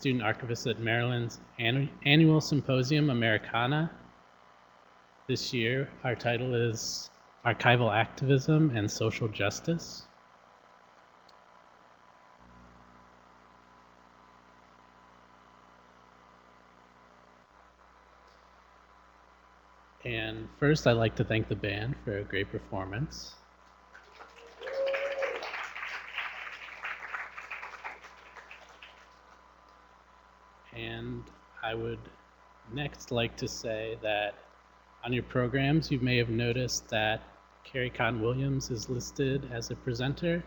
student archivist at Maryland's annual symposium, Americana. This year, our title is Archival Activism and Social Justice. And first, I'd like to thank the band for a great performance. And I would next like to say that on your programs, you may have noticed that Carrie Conn-Williams is listed as a presenter.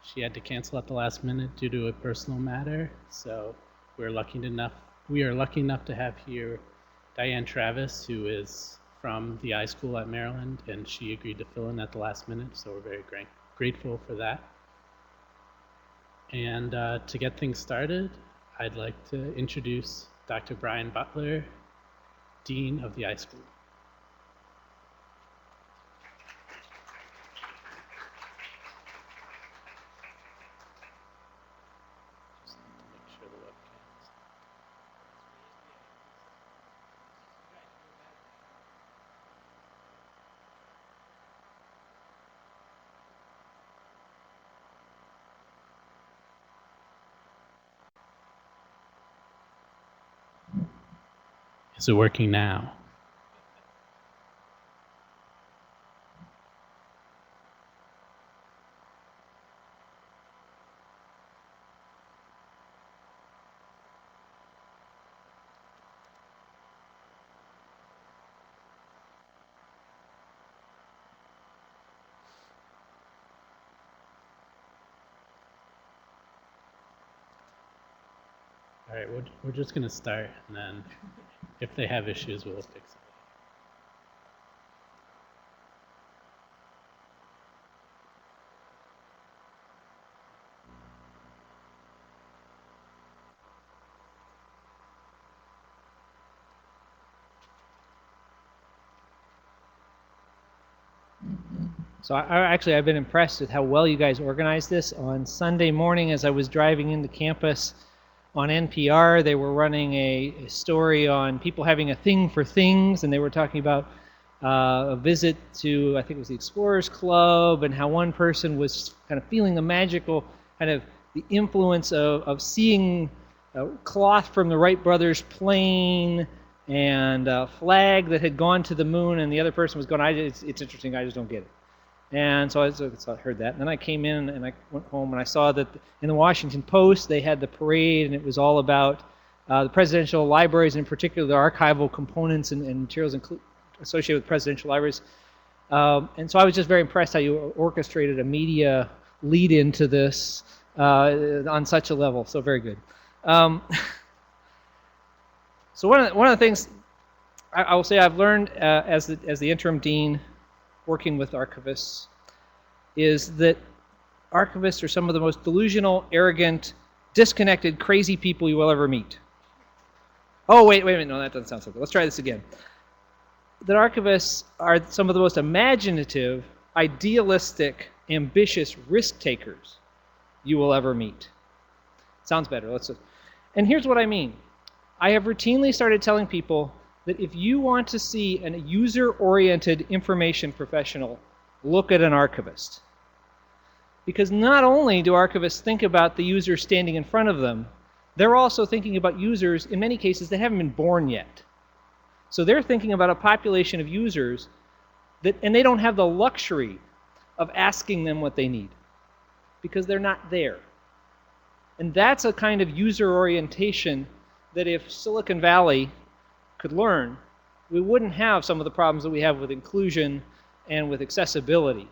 She had to cancel at the last minute due to a personal matter, so we are lucky enough to have here Diane Travis, who is from the iSchool at Maryland, and she agreed to fill in at the last minute, so we're very grateful for that. And to get things started, I'd like to introduce Dr. Brian Butler, Dean of the iSchool. Is it working now? All right, we're just going to start, and then if they have issues, we'll fix it. So I've been impressed with how well you guys organized this. On Sunday morning, as I was driving into campus on NPR, they were running a story on people having a thing for things, and they were talking about a visit to, I think it was the Explorers Club, and how one person was kind of feeling the magical, kind of the influence of seeing cloth from the Wright brothers plane, and a flag that had gone to the moon, and the other person was going, it's interesting, I just don't get it. And so I heard that, and then I came in and I went home and I saw that in the Washington Post they had the parade, and it was all about the presidential libraries, in particular the archival components and materials associated with presidential libraries. And so I was just very impressed how you orchestrated a media lead into this on such a level. So very good. So one of the things I will say I've learned as the interim dean, working with archivists, is that archivists are some of the most delusional, arrogant, disconnected, crazy people you will ever meet. Oh, wait a minute, no, that doesn't sound so good. Let's try this again. That archivists are some of the most imaginative, idealistic, ambitious risk takers you will ever meet. Sounds better. And here's what I mean. I have routinely started telling people that if you want to see a user-oriented information professional, look at an archivist. Because not only do archivists think about the user standing in front of them, they're also thinking about users, in many cases, that haven't been born yet. So they're thinking about a population of users and they don't have the luxury of asking them what they need, because they're not there. And that's a kind of user orientation that if Silicon Valley could learn, we wouldn't have some of the problems that we have with inclusion and with accessibility.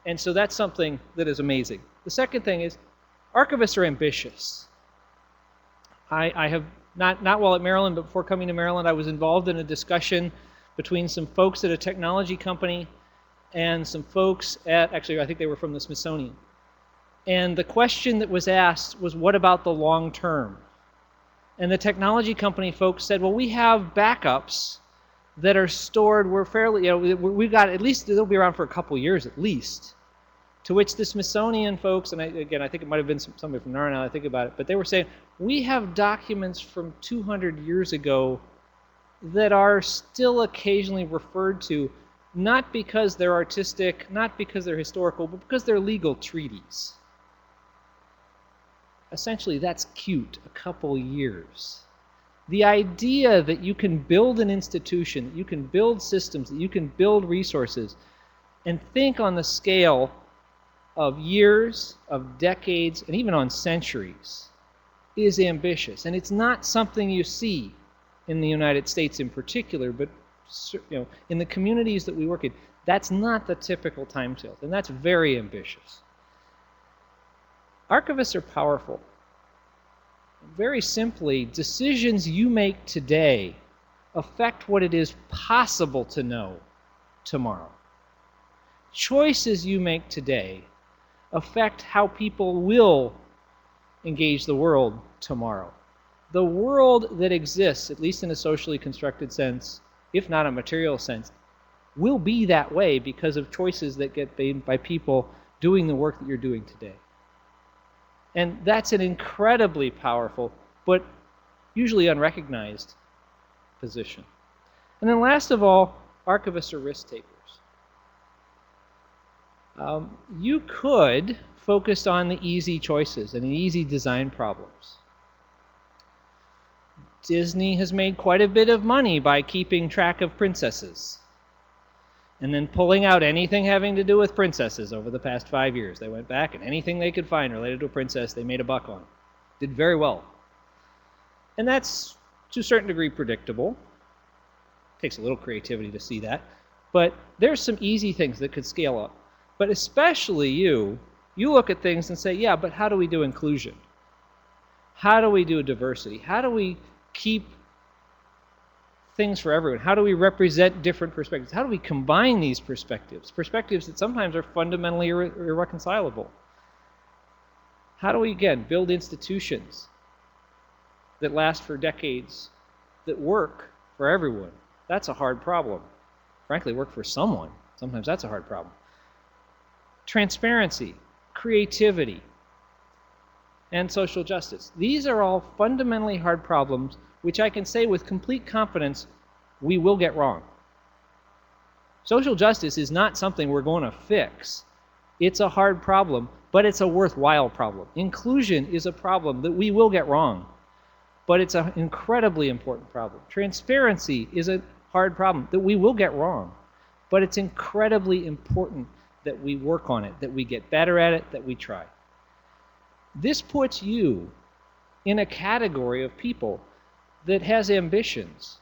And so that's something that is amazing. The second thing is, archivists are ambitious. I have, not while at Maryland, but before coming to Maryland, I was involved in a discussion between some folks at a technology company and some folks at, actually I think they were from the Smithsonian. And the question that was asked was, what about the long term? And the technology company folks said, well, we have backups that are stored, we're fairly, we've got, at least they'll be around for a couple years at least, To which the Smithsonian folks, and again, I think it might have been somebody from NARA now I think about it, but they were saying, we have documents from 200 years ago that are still occasionally referred to, not because they're artistic, not because they're historical, but because they're legal treaties. Essentially, that's cute, a couple years. The idea that you can build an institution, that you can build systems, that you can build resources, and think on the scale of years, of decades, and even on centuries, is ambitious. And it's not something you see in the United States in particular, but in the communities that we work in, that's not the typical timescale, and that's very ambitious. Archivists are powerful. Very simply, decisions you make today affect what it is possible to know tomorrow. Choices you make today affect how people will engage the world tomorrow. The world that exists, at least in a socially constructed sense, if not a material sense, will be that way because of choices that get made by people doing the work that you're doing today. And that's an incredibly powerful, but usually unrecognized position. And then last of all, archivists are risk takers. You could focus on the easy choices and the easy design problems. Disney has made quite a bit of money by keeping track of princesses and then pulling out anything having to do with princesses over the past 5 years. They went back and anything they could find related to a princess, they made a buck on. Did very well. And that's, to a certain degree, predictable. Takes a little creativity to see that. But there's some easy things that could scale up. But especially you look at things and say, yeah, but how do we do inclusion? How do we do diversity? How do we keep things for everyone? How do we represent different perspectives? How do we combine these perspectives? Perspectives that sometimes are fundamentally irreconcilable. How do we, again, build institutions that last for decades, that work for everyone? That's a hard problem. Frankly, work for someone. Sometimes that's a hard problem. Transparency, creativity, and social justice. These are all fundamentally hard problems which I can say with complete confidence we will get wrong. Social justice is not something we're going to fix. It's a hard problem, but it's a worthwhile problem. Inclusion is a problem that we will get wrong, but it's an incredibly important problem. Transparency is a hard problem that we will get wrong, but it's incredibly important that we work on it, that we get better at it, that we try. This puts you in a category of people that has ambitions,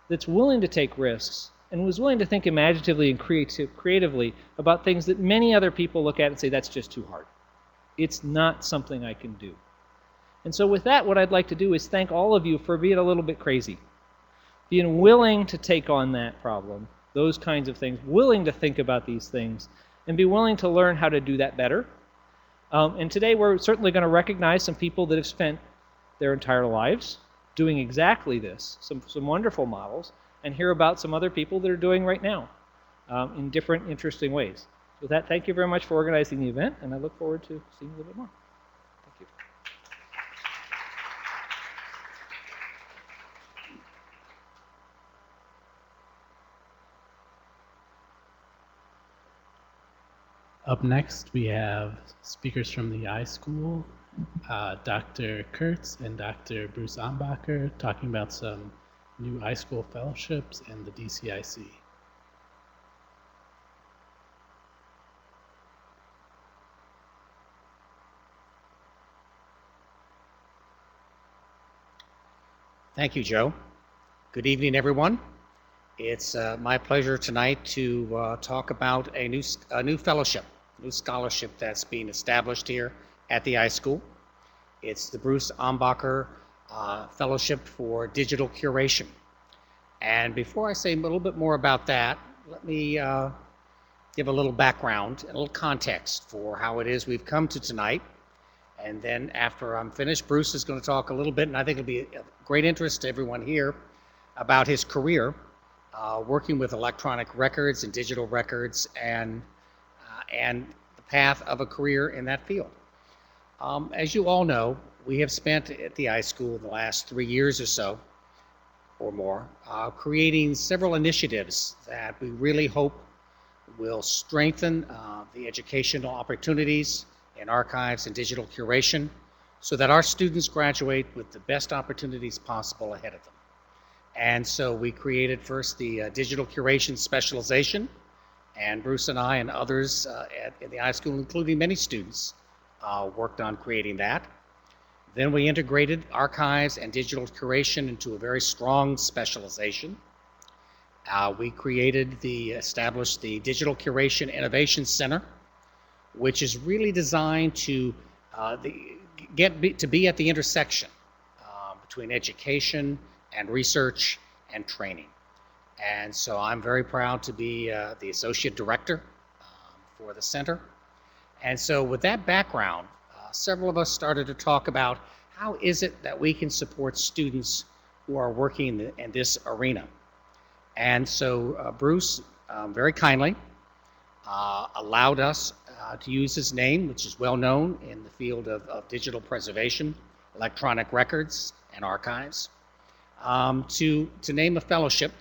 that's willing to take risks, and was willing to think imaginatively and creatively about things that many other people look at and say, that's just too hard. It's not something I can do. And so with that, what I'd like to do is thank all of you for being a little bit crazy, being willing to take on that problem, those kinds of things, willing to think about these things, and be willing to learn how to do that better. And today we're certainly going to recognize some people that have spent their entire lives doing exactly this, some wonderful models, and hear about some other people that are doing right now in different interesting ways. With that, thank you very much for organizing the event, and I look forward to seeing you a little bit more. Thank you. Up next, we have speakers from the iSchool, Dr. Kurtz and Dr. Bruce Ambacher, talking about some new iSchool fellowships and the DCIC. Thank you, Joe. Good evening, everyone. It's my pleasure tonight to talk about a new fellowship, new scholarship that's being established here at the iSchool. It's the Bruce Ambacher Fellowship for Digital Curation. And before I say a little bit more about that, let me give a little background, a little context for how it is we've come to tonight. And then after I'm finished, Bruce is going to talk a little bit, and I think it'll be of great interest to everyone here about his career working with electronic records and digital records and the path of a career in that field. As you all know, we have spent at the iSchool the last 3 years or so, or more, creating several initiatives that we really hope will strengthen the educational opportunities in archives and digital curation so that our students graduate with the best opportunities possible ahead of them. And so we created first the digital curation specialization, and Bruce and I and others at the iSchool, including many students, worked on creating that. Then we integrated archives and digital curation into a very strong specialization. We established the Digital Curation Innovation Center, which is really designed to be at the intersection between education and research and training. And so I'm very proud to be the Associate Director for the center. And so with that background, several of us started to talk about how is it that we can support students who are working in this arena. And so Bruce very kindly allowed us to use his name, which is well known in the field of digital preservation, electronic records, and archives, to name a fellowship.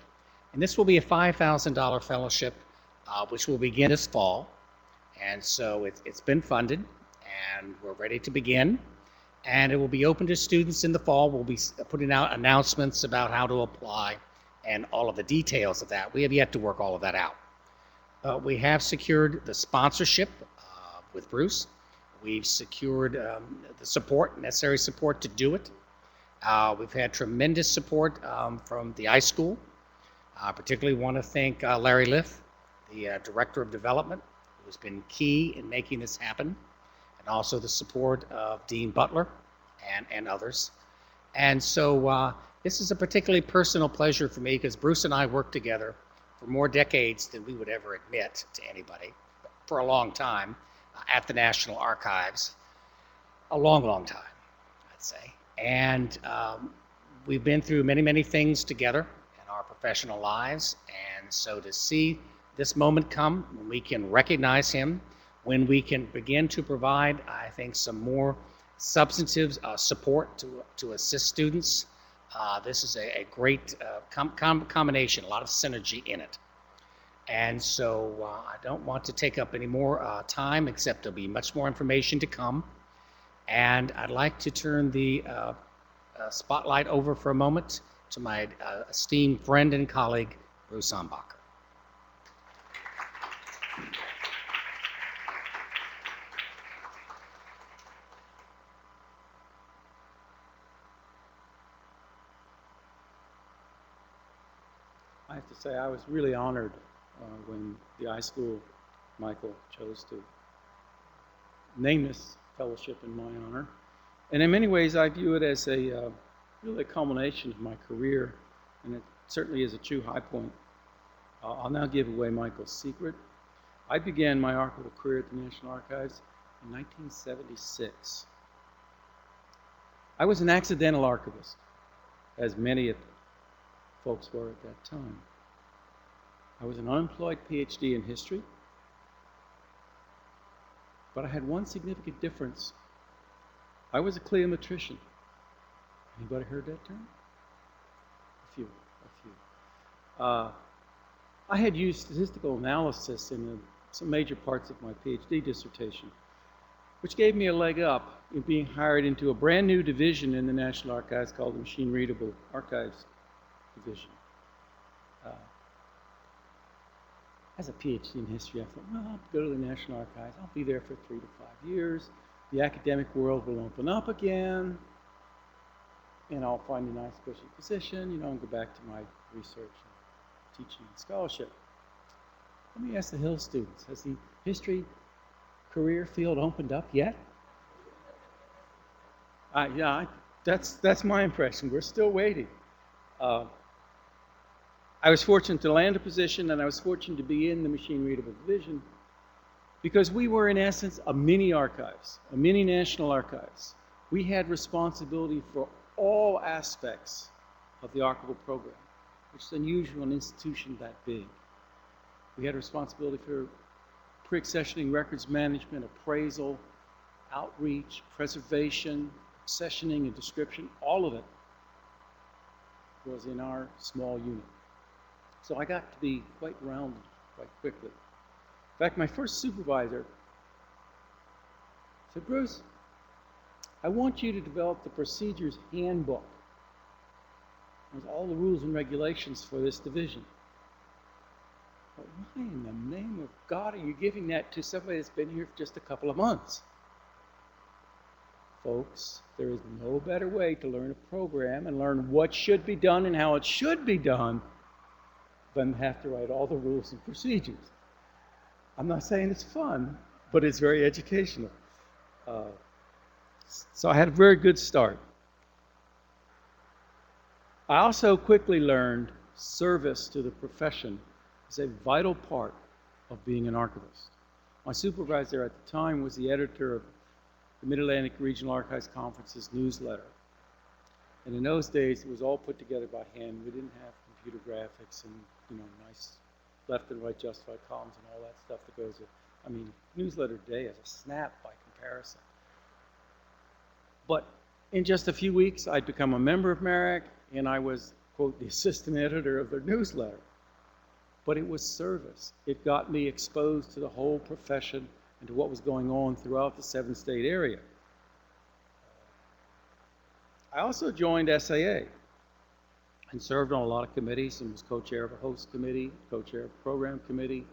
And this will be a $5,000 fellowship, which will begin this fall. And so it's been funded, and we're ready to begin. And it will be open to students in the fall. We'll be putting out announcements about how to apply and all of the details of that. We have yet to work all of that out. We have secured the sponsorship with Bruce. We've secured the necessary support to do it. We've had tremendous support from the iSchool. I particularly want to thank Larry Liff, the Director of Development, who's been key in making this happen, and also the support of Dean Butler and others. And so this is a particularly personal pleasure for me because Bruce and I worked together for more decades than we would ever admit to anybody, for a long time at the National Archives, a long, long time, I'd say. And we've been through many, many things together in our professional lives. And so to see this moment come when we can recognize him, when we can begin to provide, I think, some more substantive support to assist students, this is a great combination, a lot of synergy in it. And so I don't want to take up any more time, except there'll be much more information to come. And I'd like to turn the spotlight over for a moment to my esteemed friend and colleague, Bruce Ambacher. I have to say I was really honored when the iSchool, Michael, chose to name this fellowship in my honor. And in many ways, I view it as really a culmination of my career, and it certainly is a true high point. I'll now give away Michael's secret. I began my archival career at the National Archives in 1976. I was an accidental archivist, as many of the folks were at that time. I was an unemployed PhD in history, but I had one significant difference. I was a cliometrician. Anybody heard that term? A few. I had used statistical analysis in some major parts of my PhD dissertation, which gave me a leg up in being hired into a brand new division in the National Archives called the Machine Readable Archives Division. As a PhD in history, I thought, well, I'll go to the National Archives. I'll be there for 3 to 5 years. The academic world will open up again, and I'll find a nice cushy position, and go back to my research and teaching and scholarship. Let me ask the Hill students, has the history career field opened up yet? That's my impression. We're still waiting. I was fortunate to land a position, and I was fortunate to be in the Machine Readable Division because we were, in essence, a mini archives, a mini National Archives. We had responsibility for all aspects of the archival program, which is unusual in an institution that big. We had responsibility for pre-accessioning records management, appraisal, outreach, preservation, accessioning, and description, all of it was in our small unit. So I got to be quite rounded quite quickly. In fact, my first supervisor said, Bruce, I want you to develop the procedures handbook. With all the rules and regulations for this division. But why in the name of God are you giving that to somebody that's been here for just a couple of months? Folks, there is no better way to learn a program and learn what should be done and how it should be done than have to write all the rules and procedures. I'm not saying it's fun, but it's very educational. So I had a very good start. I also quickly learned service to the profession is a vital part of being an archivist. My supervisor at the time was the editor of the Mid-Atlantic Regional Archives Conference's newsletter. And in those days, it was all put together by hand. We didn't have computer graphics and, nice left and right justified columns and all that stuff that goes with. I mean, newsletter day is a snap by comparison. But in just a few weeks, I'd become a member of Merrick, and I was, quote, the assistant editor of their newsletter. But it was service. It got me exposed to the whole profession and to what was going on throughout the 7-state area. I also joined SAA and served on a lot of committees and was co-chair of a host committee, co-chair of a program committee.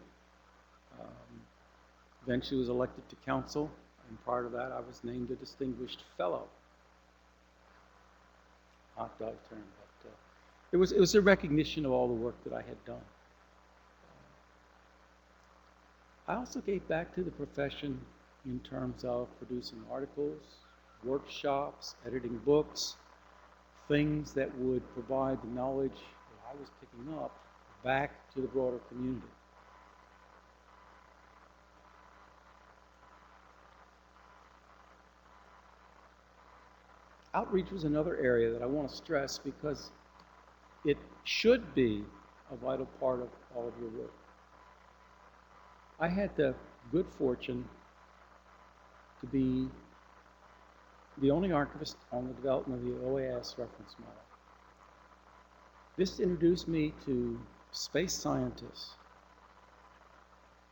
Eventually was elected to council, and prior to that, I was named a distinguished fellow. Hot dog term, but it was a recognition of all the work that I had done. I also gave back to the profession in terms of producing articles, workshops, editing books, things that would provide the knowledge that I was picking up back to the broader community. Outreach was another area that I want to stress because it should be a vital part of all of your work. I had the good fortune to be the only archivist on the development of the OAS reference model. This introduced me to space scientists.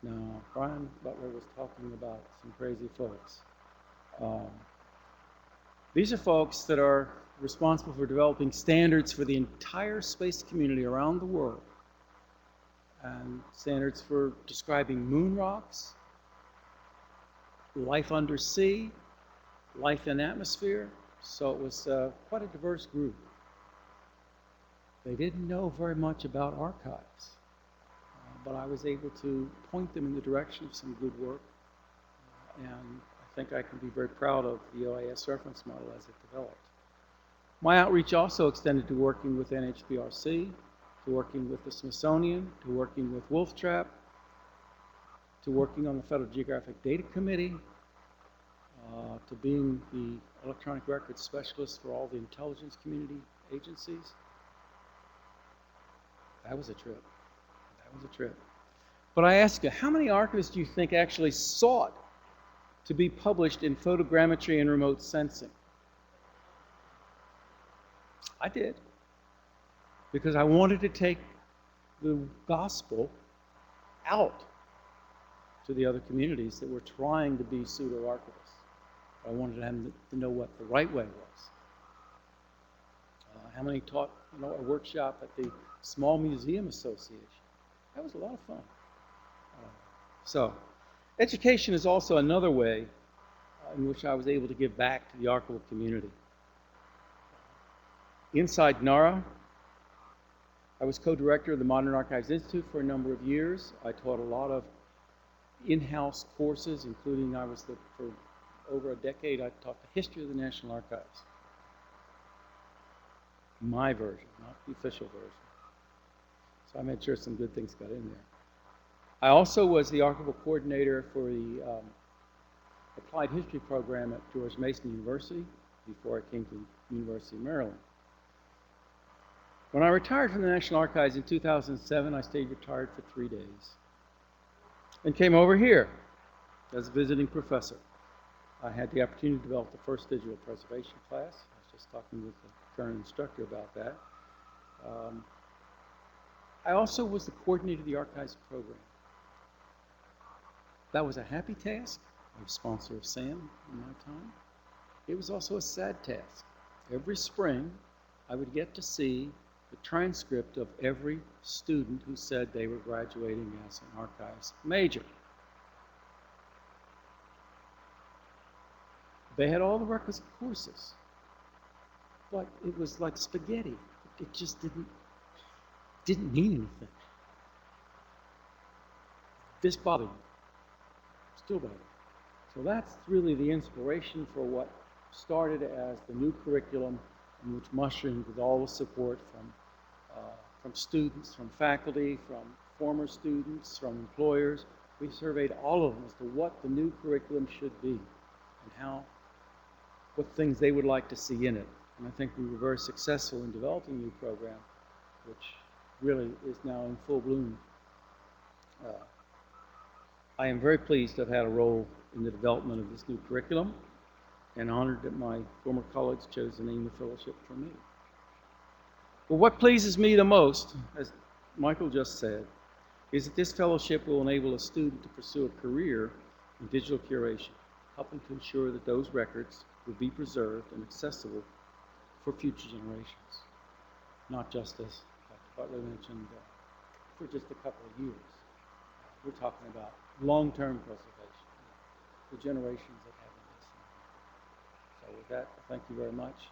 Now, Brian Butler was talking about some crazy folks. These are folks that are responsible for developing standards for the entire space community around the world. And standards for describing moon rocks, life under sea, life in atmosphere. So it was quite a diverse group. They didn't know very much about archives, but I was able to point them in the direction of some good work. And I think I can be very proud of the OAS reference model as it developed. My outreach also extended to working with NHBRC, to working with the Smithsonian, to working with Wolf Trap, to working on the Federal Geographic Data Committee, to being the electronic records specialist for all the intelligence community agencies. That was a trip. That was a trip. But I ask you, how many archivists do you think actually sought to be published in photogrammetry and remote sensing? I did. Because I wanted to take the gospel out to the other communities that were trying to be pseudo-archivists. I wanted them to know what the right way was. How many taught, a workshop at the Small Museum Association? That was a lot of fun. So, education is also another way in which I was able to give back to the archival community. Inside NARA, I was co-director of the Modern Archives Institute for a number of years. I taught a lot of in-house courses, including for over a decade, I taught the history of the National Archives. My version, not the official version. So I made sure some good things got in there. I also was the archival coordinator for the Applied History program at George Mason University before I came to the University of Maryland. When I retired from the National Archives in 2007, I stayed retired for 3 days. and came over here as a visiting professor. I had the opportunity to develop the first digital preservation class. I was just talking with the current instructor about that. I also was the coordinator of the archives program. That was a happy task. I was sponsor of SAM in my time. It was also a sad task. Every spring, I would get to see the transcript of every student who said they were graduating as an archives major. They had all the requisite courses, but it was like spaghetti. It just didn't mean anything. This bothered me. Still bothers me. So that's really the inspiration for what started as the new curriculum, in which mushroomed with all the support from students, from faculty, from former students, from employers. We surveyed all of them as to what the new curriculum should be and what things they would like to see in it. And I think we were very successful in developing a new program, which really is now in full bloom. I am very pleased to have had a role in the development of this new curriculum and honored that my former colleagues chose to name the fellowship for me. But what pleases me the most, as Michael just said, is that this fellowship will enable a student to pursue a career in digital curation, helping to ensure that those records will be preserved and accessible for future generations, not just as Dr. Butler mentioned, for just a couple of years. We're talking about long-term preservation, the generations that have this. So with that, thank you very much.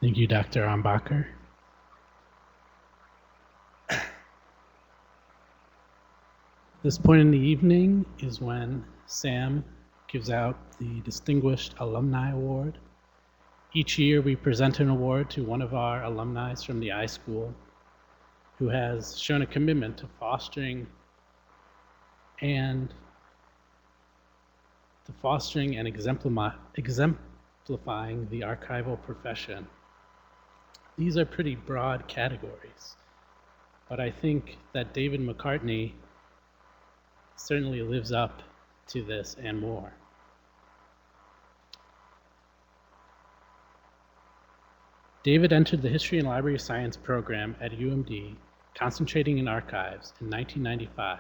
Thank you, Dr. Ambacher. This point in the evening is when Sam gives out the Distinguished Alumni Award. Each year we present an award to one of our alumni from the iSchool who has shown a commitment to fostering and exemplifying the archival profession. These are pretty broad categories, but I think that David McCartney certainly lives up to this and more. David entered the History and Library Science program at UMD, concentrating in archives in 1995,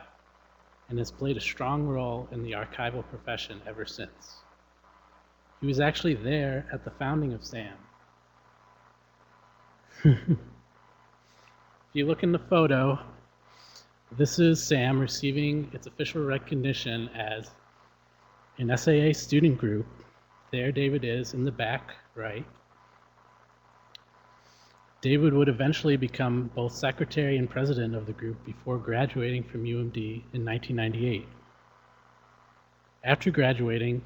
and has played a strong role in the archival profession ever since. He was actually there at the founding of SAM. If you look in the photo, this is SAM receiving its official recognition as an SAA student group. There David is in the back, right? David would eventually become both secretary and president of the group before graduating from UMD in 1998. After graduating,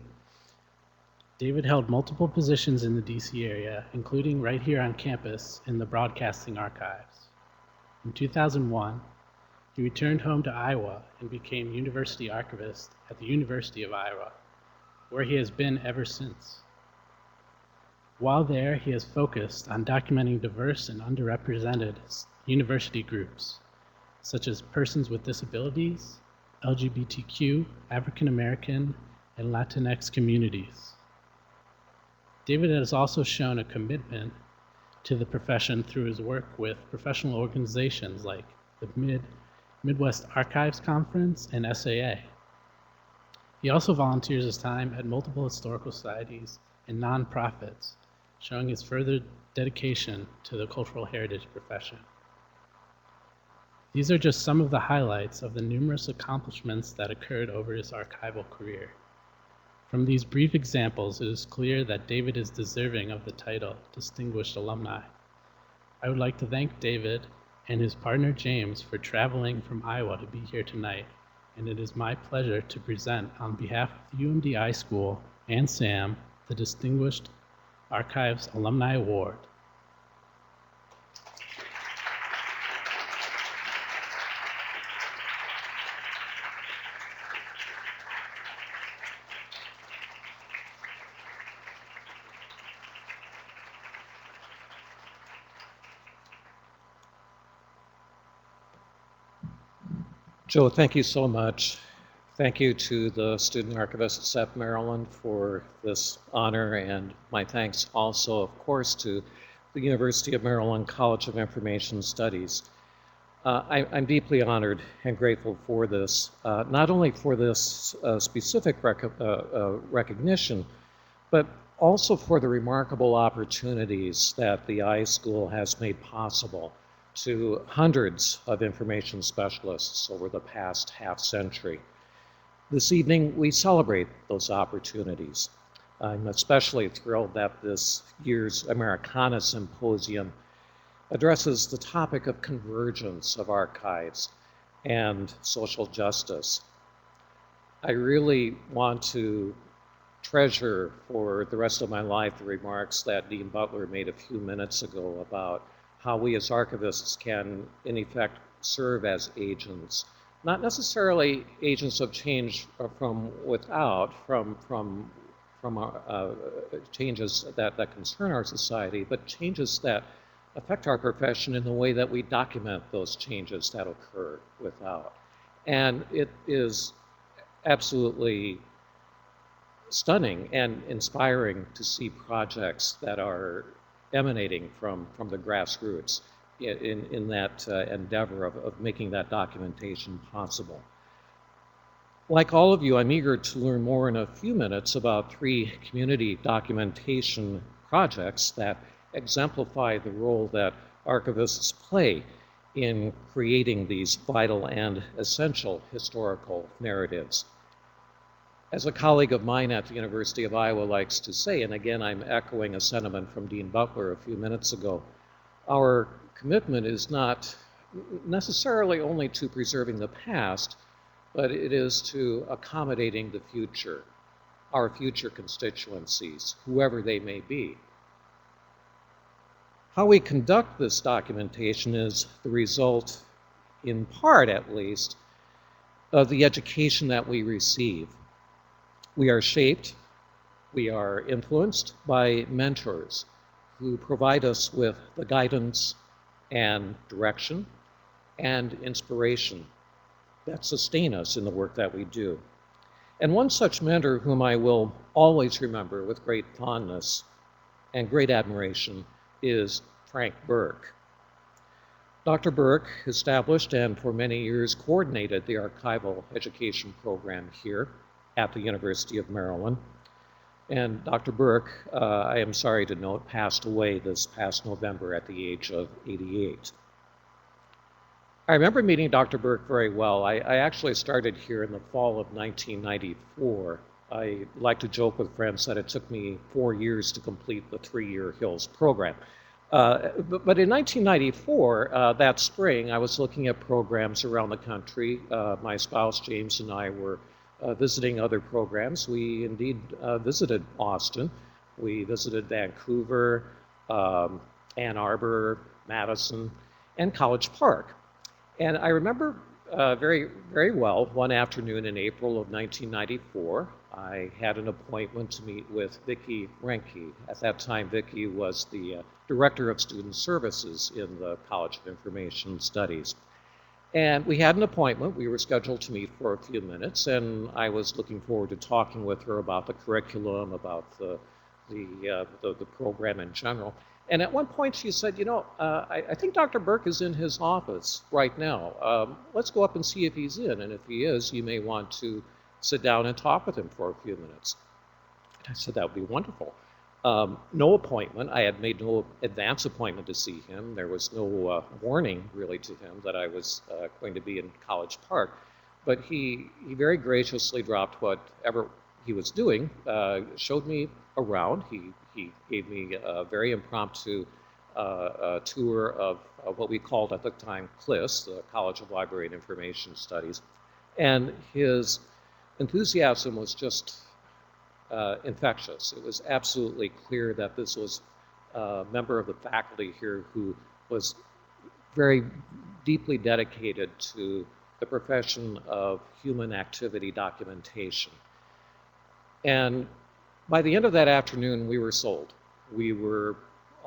David held multiple positions in the DC area, including right here on campus in the Broadcasting Archives. In 2001, he returned home to Iowa and became university archivist at the University of Iowa, where he has been ever since. While there, he has focused on documenting diverse and underrepresented university groups, such as persons with disabilities, LGBTQ, African American, and Latinx communities. David has also shown a commitment to the profession through his work with professional organizations like the Midwest Archives Conference and SAA. He also volunteers his time at multiple historical societies and nonprofits, showing his further dedication to the cultural heritage profession. These are just some of the highlights of the numerous accomplishments that occurred over his archival career. From these brief examples, it is clear that David is deserving of the title Distinguished Alumni. I would like to thank David and his partner James for traveling from Iowa to be here tonight, and it is my pleasure to present on behalf of the UMD iSchool and SAM the Distinguished Archives Alumni Award. Joe, thank you so much. Thank you to the student archivists at Maryland for this honor, and my thanks also, of course, to the University of Maryland College of Information Studies. I'm deeply honored and grateful for this, not only for this specific recognition, but also for the remarkable opportunities that the iSchool has made possible to hundreds of information specialists over the past half century. This evening, we celebrate those opportunities. I'm especially thrilled that this year's Americana Symposium addresses the topic of convergence of archives and social justice. I really want to treasure for the rest of my life the remarks that Dean Butler made a few minutes ago about how we as archivists can, in effect, serve as agents, not necessarily agents of change from without, from changes that concern our society, but changes that affect our profession in the way that we document those changes that occur without. And it is absolutely stunning and inspiring to see projects that are emanating from the grassroots in that endeavor of making that documentation possible. Like all of you, I'm eager to learn more in a few minutes about 3 community documentation projects that exemplify the role that archivists play in creating these vital and essential historical narratives. As a colleague of mine at the University of Iowa likes to say, and again I'm echoing a sentiment from Dean Butler a few minutes ago, our commitment is not necessarily only to preserving the past, but it is to accommodating the future, our future constituencies, whoever they may be. How we conduct this documentation is the result, in part at least, of the education that we receive. We are shaped, we are influenced by mentors who provide us with the guidance and direction and inspiration that sustain us in the work that we do. And one such mentor whom I will always remember with great fondness and great admiration is Frank Burke. Dr. Burke established and for many years coordinated the archival education program here at the University of Maryland. And Dr. Burke, I am sorry to note, passed away this past November at the age of 88. I remember meeting Dr. Burke very well. I actually started here in the fall of 1994. I like to joke with friends that it took me 4 years to complete the 3-year Hills program. But in 1994, that spring, I was looking at programs around the country. My spouse, James, and I were visiting other programs. We indeed visited Austin. We visited Vancouver, Ann Arbor, Madison, and College Park. And I remember very, very well one afternoon in April of 1994, I had an appointment to meet with Vicki Renke. At that time, Vicki was the Director of Student Services in the College of Information Studies. And we had an appointment. We were scheduled to meet for a few minutes, and I was looking forward to talking with her about the curriculum, about the program in general. And at one point she said, you know, I think Dr. Burke is in his office right now. Let's go up and see if he's in, and if he is, you may want to sit down and talk with him for a few minutes. And I said, that would be wonderful. No appointment. I had made no advance appointment to see him. There was no warning really to him that I was going to be in College Park. But he very graciously dropped whatever he was doing, showed me around. He gave me a very impromptu tour of what we called at the time CLIS, the College of Library and Information Studies. And his enthusiasm was just infectious. It was absolutely clear that this was a member of the faculty here who was very deeply dedicated to the profession of human activity documentation. And by the end of that afternoon, we were sold. We were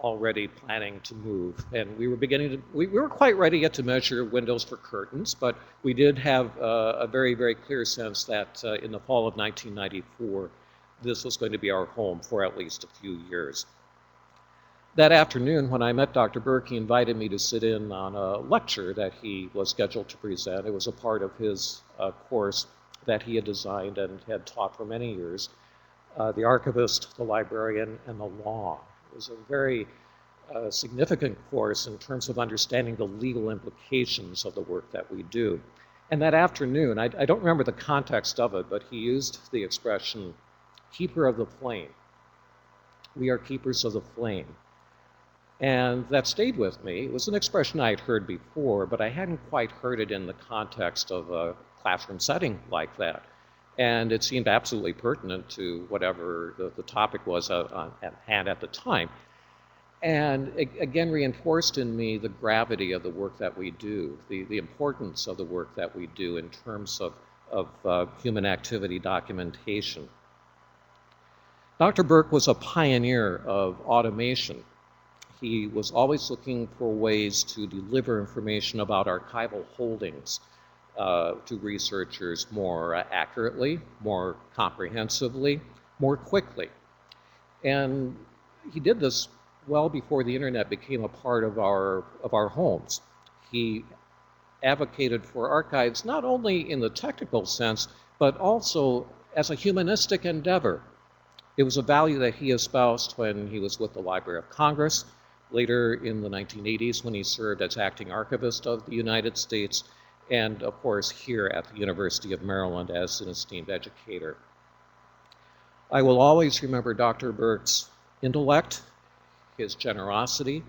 already planning to move, and we were quite ready yet to measure windows for curtains, but we did have a very, very clear sense that in the fall of 1994, this was going to be our home for at least a few years. That afternoon, when I met Dr. Burke, he invited me to sit in on a lecture that he was scheduled to present. It was a part of his course that he had designed and had taught for many years, the archivist, the librarian, and the law. It was a very significant course in terms of understanding the legal implications of the work that we do. And that afternoon, I don't remember the context of it, but he used the expression, keeper of the flame. We are keepers of the flame. And that stayed with me. It was an expression I had heard before, but I hadn't quite heard it in the context of a classroom setting like that. And it seemed absolutely pertinent to whatever the topic was at hand at the time. And it again reinforced in me the gravity of the work that we do, the importance of the work that we do in terms of human activity documentation. Dr. Burke was a pioneer of automation. He was always looking for ways to deliver information about archival holdings to researchers more accurately, more comprehensively, more quickly. And he did this well before the internet became a part of our homes. He advocated for archives not only in the technical sense, but also as a humanistic endeavor. It was a value that he espoused when he was with the Library of Congress, later in the 1980s when he served as acting archivist of the United States, and of course here at the University of Maryland as an esteemed educator. I will always remember Dr. Burke's intellect, his generosity,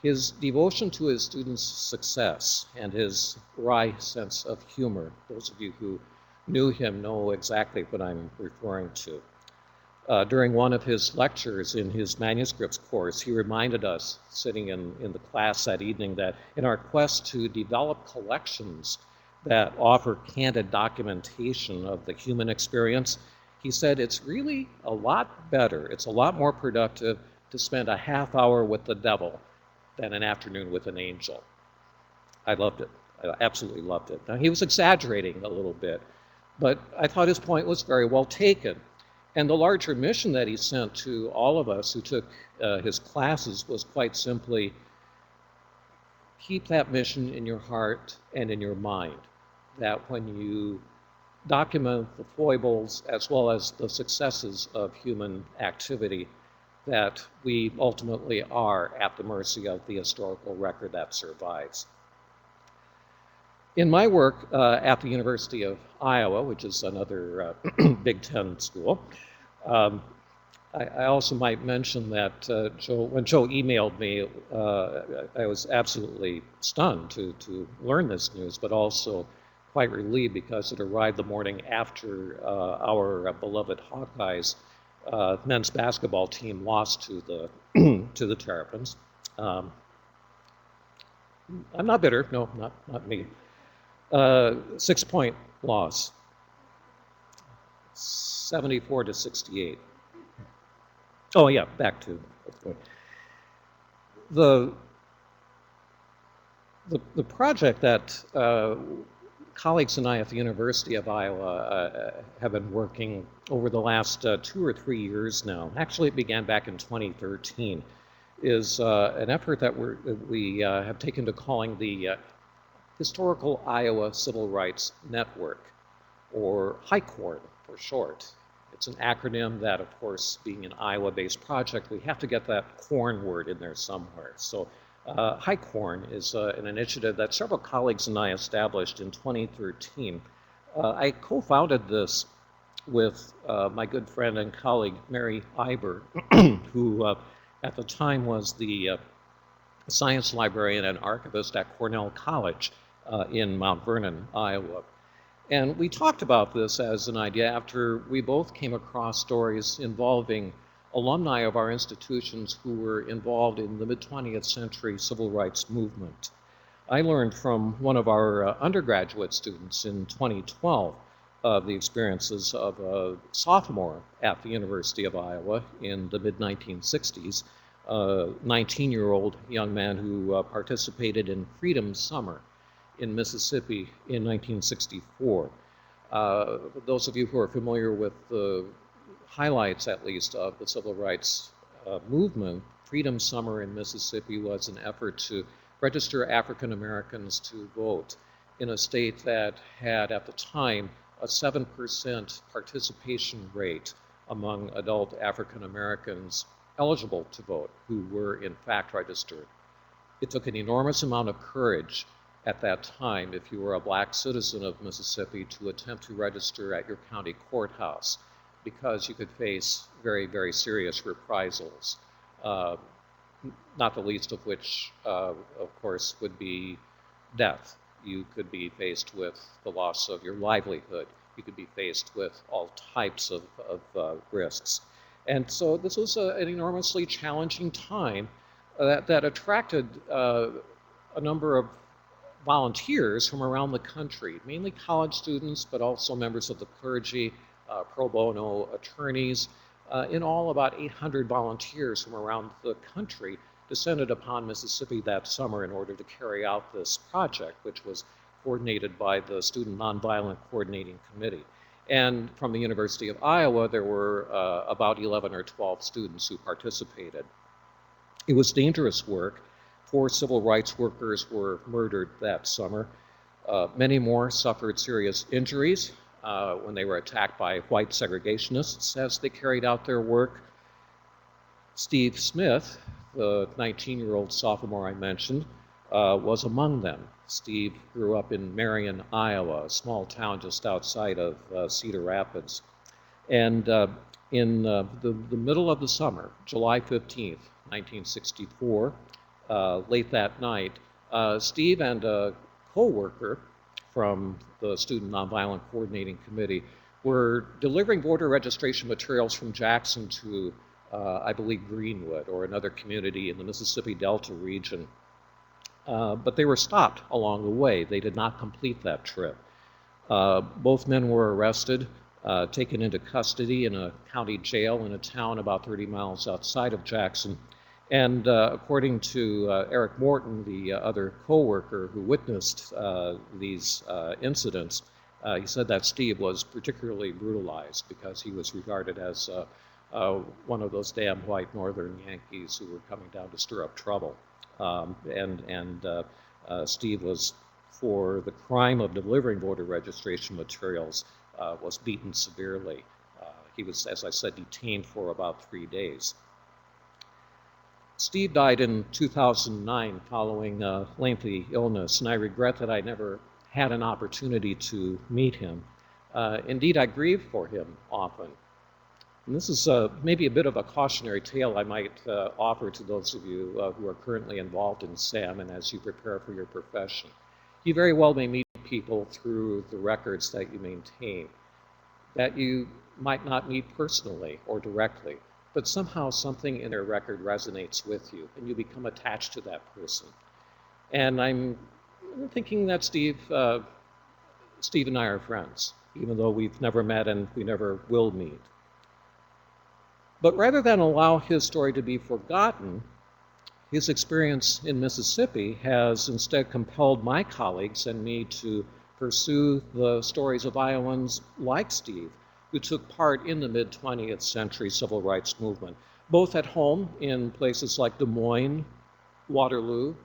his devotion to his students' success, and his wry sense of humor. Those of you who knew him know exactly what I'm referring to. During one of his lectures in his manuscripts course, he reminded us, sitting in the class that evening, that in our quest to develop collections that offer candid documentation of the human experience, he said it's really a lot better, it's a lot more productive to spend a half hour with the devil than an afternoon with an angel. I loved it. I absolutely loved it. Now, he was exaggerating a little bit, but I thought his point was very well taken. And the larger mission that he sent to all of us who took his classes was quite simply, keep that mission in your heart and in your mind, that when you document the foibles as well as the successes of human activity, that we ultimately are at the mercy of the historical record that survives. In my work at the University of Iowa, which is another Big Ten school, I also might mention that when Joe emailed me, I was absolutely stunned to learn this news, but also quite relieved because it arrived the morning after our beloved Hawkeyes men's basketball team lost to the to the Terrapins. I'm not bitter, no, not me. 6-point loss, 74-68. Oh yeah, back to the project that colleagues and I at the University of Iowa have been working over the last 2 or 3 years now. Actually, it began back in 2013. Is an effort that we have taken to calling the Historical Iowa Civil Rights Network, or HICORN for short. It's an acronym that, of course, being an Iowa-based project, we have to get that corn word in there somewhere. So HICORN is an initiative that several colleagues and I established in 2013. I co-founded this with my good friend and colleague, Mary Iber, who at the time was the science librarian and archivist at Cornell College in Mount Vernon, Iowa. And we talked about this as an idea after we both came across stories involving alumni of our institutions who were involved in the mid-20th century civil rights movement. I learned from one of our undergraduate students in 2012 of the experiences of a sophomore at the University of Iowa in the mid-1960s 19-year-old young man who participated in Freedom Summer in Mississippi in 1964. Those of you who are familiar with the highlights, at least, of the civil rights movement, Freedom Summer in Mississippi was an effort to register African Americans to vote in a state that had, at the time, a 7% participation rate among adult African Americans eligible to vote who were in fact registered. It took an enormous amount of courage at that time, if you were a black citizen of Mississippi, to attempt to register at your county courthouse, because you could face very, very serious reprisals, not the least of which, of course, would be death. You could be faced with the loss of your livelihood. You could be faced with all types of risks. And so this was an enormously challenging time that attracted a number of volunteers from around the country, mainly college students, but also members of the clergy, pro bono attorneys. In all, about 800 volunteers from around the country descended upon Mississippi that summer in order to carry out this project, which was coordinated by the Student Nonviolent Coordinating Committee. And from the University of Iowa, there were about 11 or 12 students who participated. It was dangerous work. 4 civil rights workers were murdered that summer. Many more suffered serious injuries when they were attacked by white segregationists as they carried out their work. Steve Smith, the 19-year-old sophomore I mentioned, was among them. Steve grew up in Marion, Iowa, a small town just outside of Cedar Rapids. And in the middle of the summer, July 15th, 1964, late that night, Steve and a co-worker from the Student Nonviolent Coordinating Committee were delivering voter registration materials from Jackson to, I believe, Greenwood, or another community in the Mississippi Delta region. But they were stopped along the way. They did not complete that trip. Both men were arrested, taken into custody in a county jail in a town about 30 miles outside of Jackson. And according to Eric Morton, the other co-worker who witnessed these incidents, he said that Steve was particularly brutalized because he was regarded as one of those damn white northern Yankees who were coming down to stir up trouble. Steve was, for the crime of delivering voter registration materials, was beaten severely. He was, as I said, detained for about 3 days. Steve died in 2009 following a lengthy illness, and I regret that I never had an opportunity to meet him. Indeed, I grieve for him often. And this is maybe a bit of a cautionary tale I might offer to those of you who are currently involved in SAM and as you prepare for your profession. You very well may meet people through the records that you maintain that you might not meet personally or directly, but somehow something in their record resonates with you and you become attached to that person. And I'm thinking that Steve and I are friends, even though we've never met and we never will meet. But rather than allow his story to be forgotten, his experience in Mississippi has instead compelled my colleagues and me to pursue the stories of Iowans like Steve, who took part in the mid-20th century civil rights movement, both at home in places like Des Moines, Waterloo,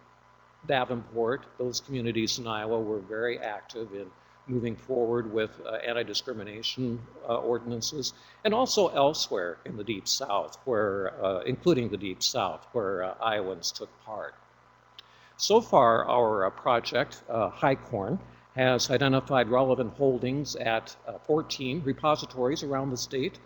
Davenport. Those communities in Iowa were very active in moving forward with anti-discrimination ordinances, and also elsewhere in the Deep South, where, including the Deep South, where Iowans took part. So far, our project, HighCorn, has identified relevant holdings at 14 repositories around the state.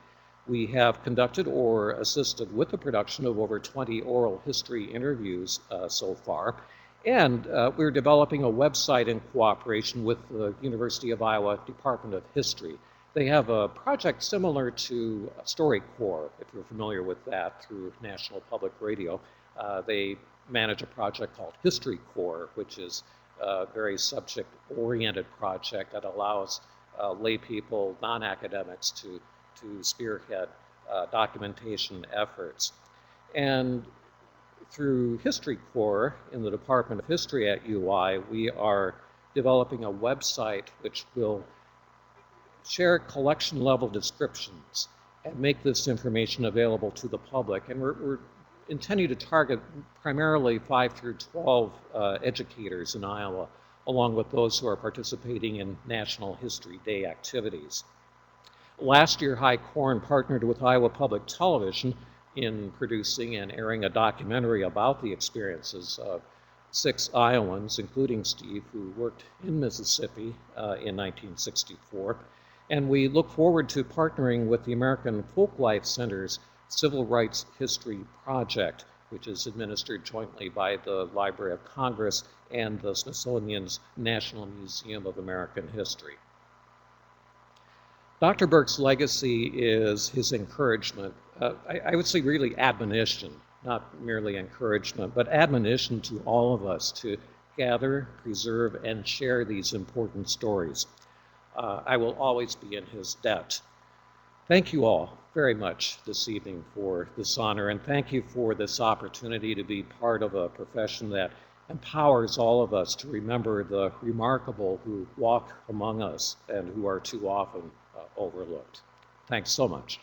We have conducted or assisted with the production of over 20 oral history interviews so far. And we're developing a website in cooperation with the University of Iowa Department of History. They have a project similar to StoryCorps, if you're familiar with that, through National Public Radio. They manage a project called History Corps, which is a very subject-oriented project that allows lay people, non-academics, to spearhead documentation efforts. And through History Corps in the Department of History at UI, we are developing a website which will share collection level descriptions and make this information available to the public. And we're intending to target primarily 5 through 12 educators in Iowa, along with those who are participating in National History Day activities. Last year, High Corn partnered with Iowa Public Television in producing and airing a documentary about the experiences of 6 Iowans, including Steve, who worked in Mississippi in 1964. And we look forward to partnering with the American Folklife Center's Civil Rights History Project, which is administered jointly by the Library of Congress and the Smithsonian's National Museum of American History. Dr. Burke's legacy is his encouragement, I would say really admonition, not merely encouragement, but admonition to all of us to gather, preserve, and share these important stories. I will always be in his debt. Thank you all very much this evening for this honor, and thank you for this opportunity to be part of a profession that empowers all of us to remember the remarkable who walk among us and who are too often overlooked. Thanks so much.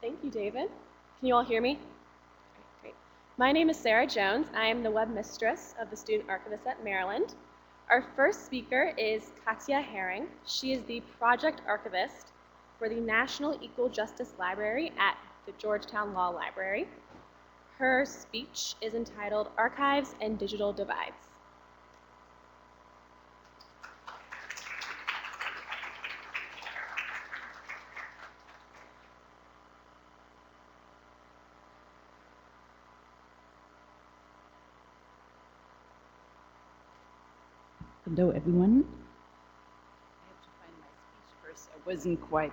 Thank you, David. Can you all hear me? Great. My name is Sarah Jones. I am the web mistress of the Student Archivist at Maryland. Our first speaker is Katya Herring. She is the project archivist for the National Equal Justice Library at the Georgetown Law Library. Her speech is entitled Archives and Digital Divides. Hello, everyone. I have to find my speech first. I wasn't quite.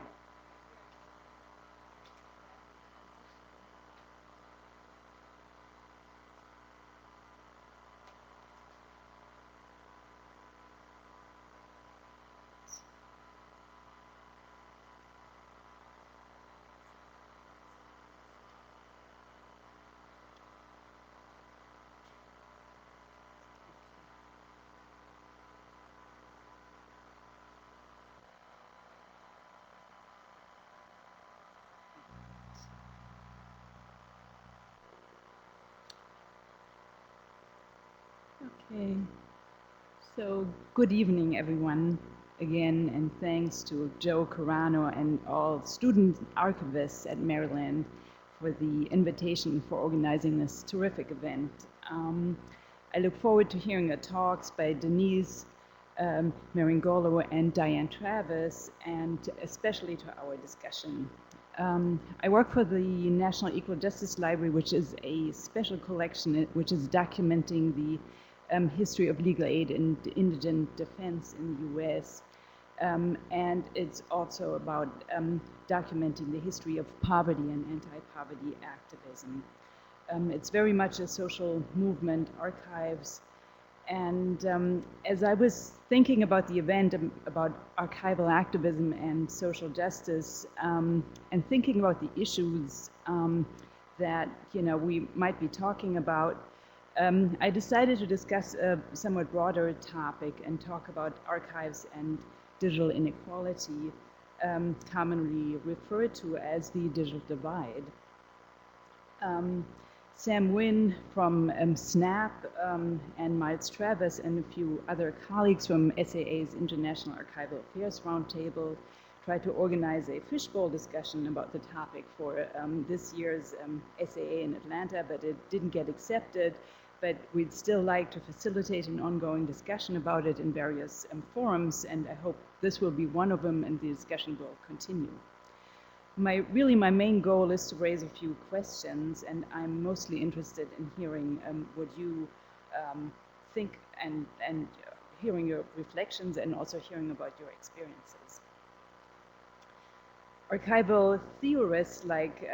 Okay, so good evening, everyone, again, and thanks to Joe Carano and all student archivists at Maryland for the invitation for organizing this terrific event. I look forward to hearing the talks by Denise, Meringolo, and Diane Travis, and especially to our discussion. I work for the National Equal Justice Library, which is a special collection which is documenting the history of legal aid and indigent defense in the US. And it's also about documenting the history of poverty and anti-poverty activism. It's very much a social movement, archives. And as I was thinking about the event, about archival activism and social justice, and thinking about the issues that we might be talking about, I decided to discuss a somewhat broader topic and talk about archives and digital inequality, commonly referred to as the digital divide. Sam Wynn from SNAP and Miles Travis and a few other colleagues from SAA's International Archival Affairs Roundtable tried to organize a fishbowl discussion about the topic for this year's SAA in Atlanta, but it didn't get accepted. But we'd still like to facilitate an ongoing discussion about it in various forums, and I hope this will be one of them and the discussion will continue. My main goal is to raise a few questions, and I'm mostly interested in hearing what you think and hearing your reflections and also hearing about your experiences. Archival theorists like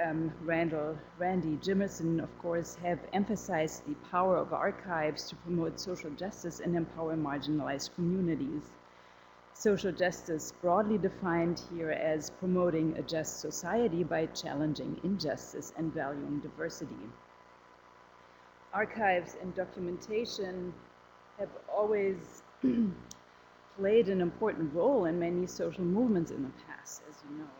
Randy Jimerson, of course, have emphasized the power of archives to promote social justice and empower marginalized communities. Social justice, broadly defined here as promoting a just society by challenging injustice and valuing diversity. Archives and documentation have always played an important role in many social movements in the past, as you know.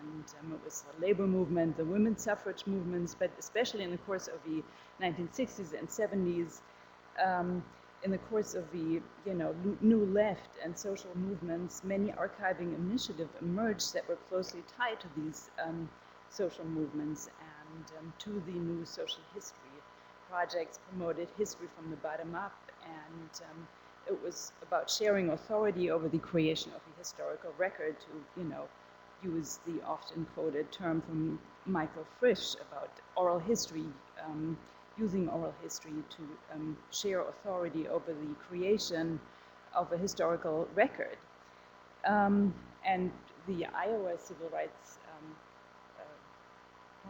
And it was the labor movement, the women's suffrage movements, but especially in the course of the 1960s and 70s, in the course of the New Left and social movements, many archiving initiatives emerged that were closely tied to these social movements and to the new social history. Projects promoted history from the bottom up, and it was about sharing authority over the creation of a historical record, to use the often quoted term from Michael Frisch about oral history, using oral history to share authority over the creation of a historical record. And the Iowa Civil Rights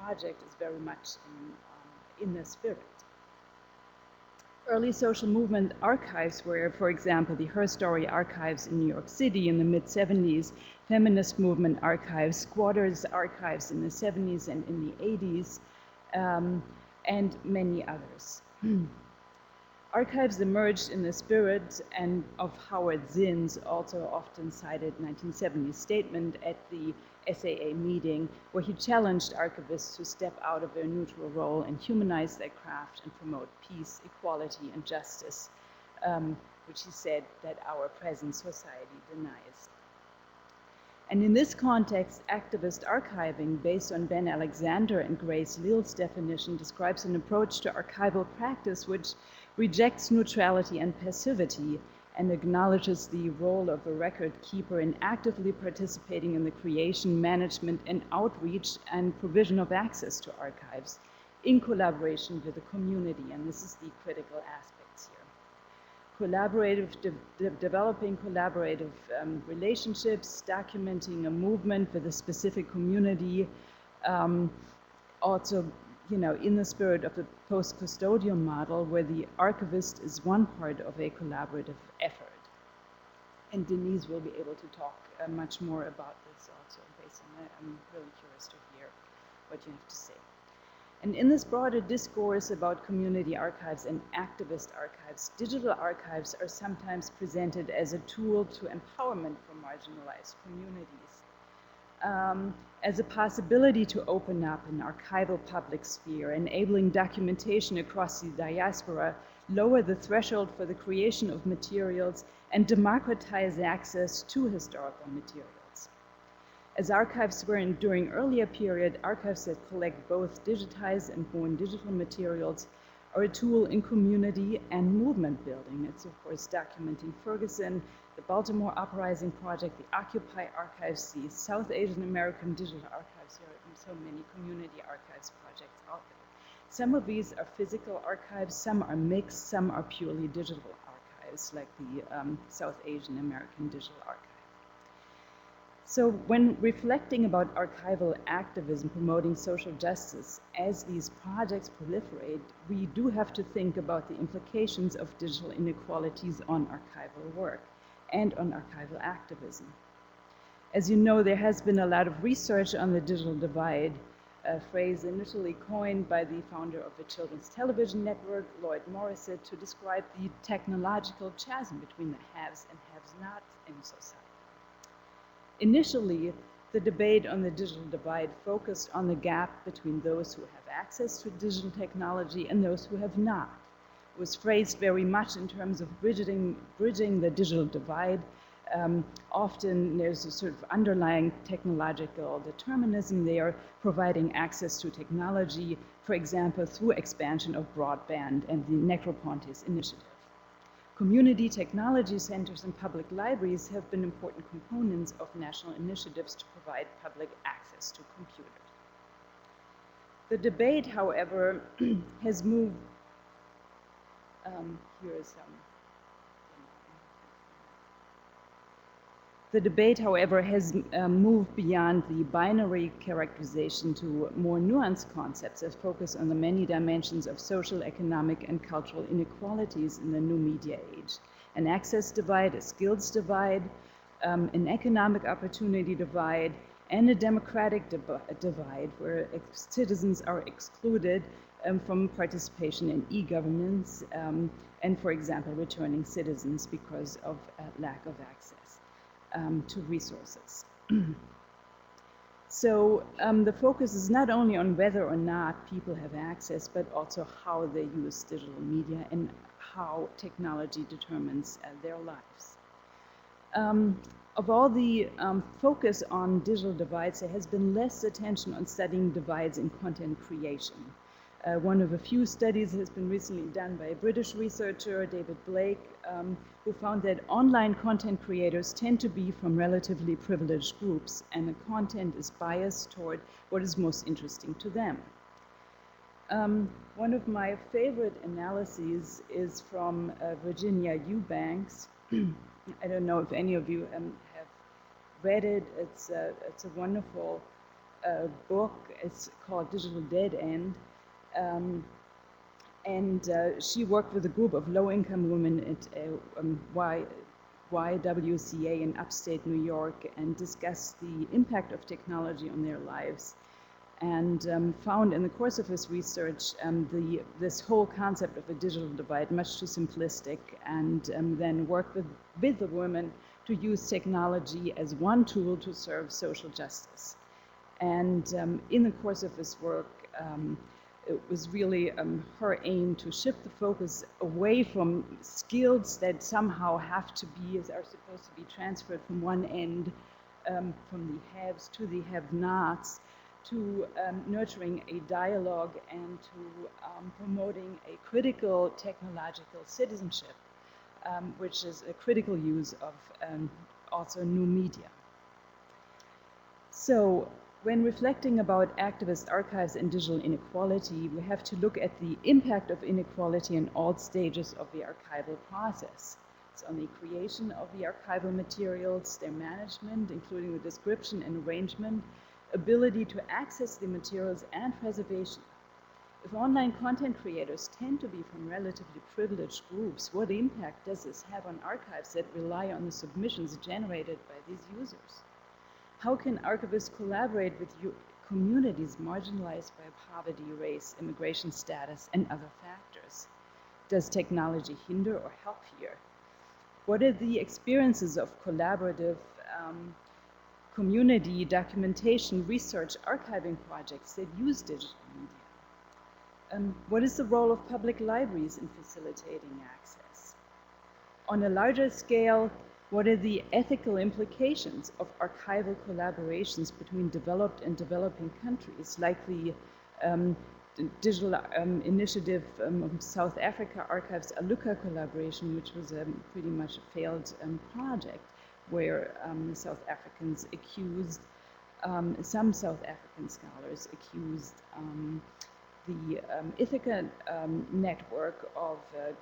Project is very much in the spirit. Early social movement archives were, for example, the Her Story archives in New York City in the mid-70s, feminist movement archives, squatters archives in the 70s and in the 80s, and many others. Archives emerged in the spirit and of Howard Zinn's also often cited 1970 statement at the SAA meeting, where he challenged archivists to step out of their neutral role and humanize their craft and promote peace, equality, and justice, which he said that our present society denies. And in this context, activist archiving, based on Ben Alexander and Grace Leal's definition, describes an approach to archival practice which rejects neutrality and passivity and acknowledges the role of a record keeper in actively participating in the creation, management, and outreach and provision of access to archives in collaboration with the community. And this is the critical aspects here. Developing collaborative relationships, documenting a movement with a specific community, also in the spirit of the post-custodial model, where the archivist is one part of a collaborative effort. And Denise will be able to talk much more about this also, based on that. I'm really curious to hear what you have to say. And in this broader discourse about community archives and activist archives, digital archives are sometimes presented as a tool to empowerment for marginalized communities. As a possibility to open up an archival public sphere, enabling documentation across the diaspora, lower the threshold for the creation of materials, and democratize access to historical materials. As archives were during earlier period, archives that collect both digitized and born digital materials are a tool in community and movement building. It's of course documenting Ferguson, the Baltimore Uprising Project, the Occupy Archives, the South Asian American Digital Archives. There are so many community archives projects out there. Some of these are physical archives, some are mixed, some are purely digital archives, like the South Asian American Digital Archive. So when reflecting about archival activism promoting social justice, as these projects proliferate, we do have to think about the implications of digital inequalities on archival work and on archival activism. As you know, there has been a lot of research on the digital divide, a phrase initially coined by the founder of the Children's Television Network, Lloyd Morissette, to describe the technological chasm between the haves and have-nots in society. Initially, the debate on the digital divide focused on the gap between those who have access to digital technology and those who have not. It was phrased very much in terms of bridging the digital divide. Often there's a sort of underlying technological determinism there, providing access to technology, for example, through expansion of broadband and the Necropontes initiative. Community technology centers and public libraries have been important components of national initiatives to provide public access to computers. The debate, however, has moved, here is some The debate, however, has moved beyond the binary characterization to more nuanced concepts that focus on the many dimensions of social, economic, and cultural inequalities in the new media age. An access divide, a skills divide, an economic opportunity divide, and a democratic divide where citizens are excluded from participation in e-governance and, for example, returning citizens because of lack of access to resources. So the focus is not only on whether or not people have access, but also how they use digital media and how technology determines their lives. Of all the focus on digital divides, there has been less attention on studying divides in content creation. One of a few studies has been recently done by a British researcher, David Blake, who found that online content creators tend to be from relatively privileged groups, and the content is biased toward what is most interesting to them. One of my favorite analyses is from Virginia Eubanks. I don't know if any of you have read it. It's a wonderful book. It's called Digital Dead End. She worked with a group of low-income women at YWCA in upstate New York and discussed the impact of technology on their lives, and found in the course of his research this whole concept of a digital divide much too simplistic, and then worked with the women to use technology as one tool to serve social justice. And in the course of his work, it was really her aim to shift the focus away from skills that somehow are supposed to be transferred from one end, from the haves to the have-nots, to nurturing a dialogue and to promoting a critical technological citizenship, which is a critical use of also new media. So, when reflecting about activist archives and digital inequality, we have to look at the impact of inequality in all stages of the archival process. It's on the creation of the archival materials, their management, including the description and arrangement, ability to access the materials, and preservation. If online content creators tend to be from relatively privileged groups, what impact does this have on archives that rely on the submissions generated by these users? How can archivists collaborate with communities marginalized by poverty, race, immigration status, and other factors? Does technology hinder or help here? What are the experiences of collaborative community documentation, research, archiving projects that use digital media? What is the role of public libraries in facilitating access? On a larger scale, what are the ethical implications of archival collaborations between developed and developing countries, like the digital initiative of South Africa Archives Aluka collaboration, which was pretty much a failed project, where South Africans accused, some South African scholars accused the Ithaca network of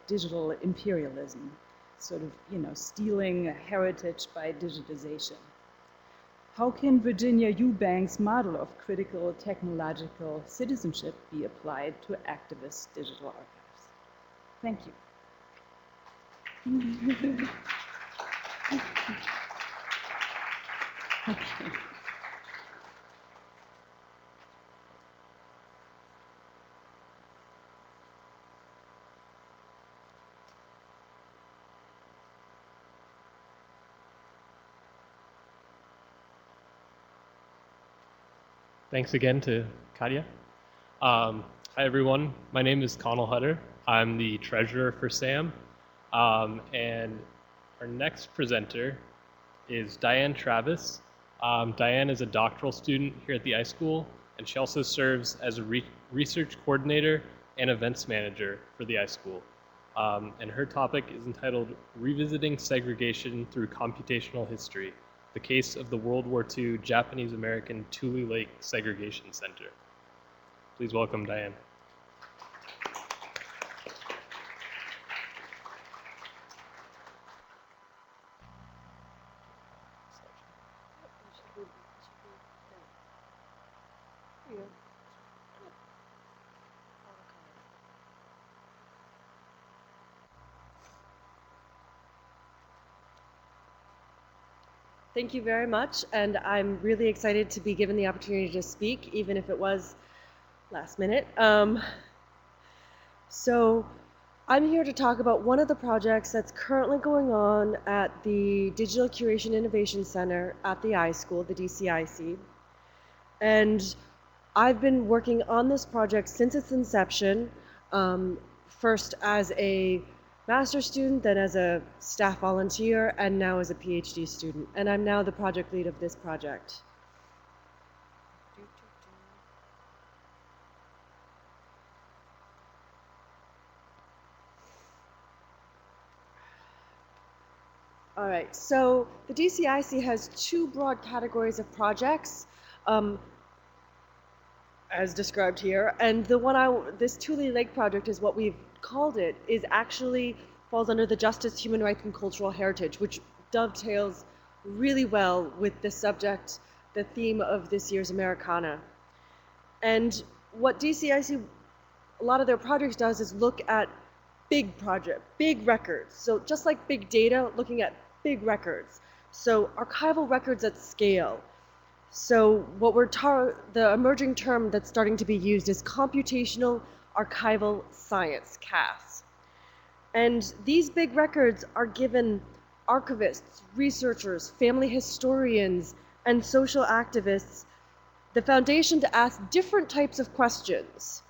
digital imperialism, sort of, stealing heritage by digitization. How can Virginia Eubanks' model of critical technological citizenship be applied to activist digital archives? Thank you. Okay. Thanks again to Katya. Hi everyone, my name is Connell Hutter. I'm the treasurer for SAM. And our next presenter is Diane Travis. Diane is a doctoral student here at the iSchool, and she also serves as a research coordinator and events manager for the iSchool. And her topic is entitled Revisiting Segregation Through Computational History, the case of the World War II Japanese-American Tule Lake Segregation Center. Please welcome Diane. Thank you very much, and I'm really excited to be given the opportunity to speak, even if it was last minute. So I'm here to talk about one of the projects that's currently going on at the Digital Curation Innovation Center at the iSchool, the DCIC. And I've been working on this project since its inception, first as a master's student, then as a staff volunteer, and now as a PhD student. And I'm now the project lead of this project. All right, so the DCIC has two broad categories of projects, as described here, and the one this Tule Lake project is what we've called it, is actually falls under the Justice, Human Rights, and Cultural Heritage, which dovetails really well with the subject, the theme of this year's Americana. And what DCIC, a lot of their projects does is look at big records. So just like big data, looking at big records. So archival records at scale. So what the emerging term that's starting to be used is computational archival science, CAS. And these big records are given archivists, researchers, family historians, and social activists the foundation to ask different types of questions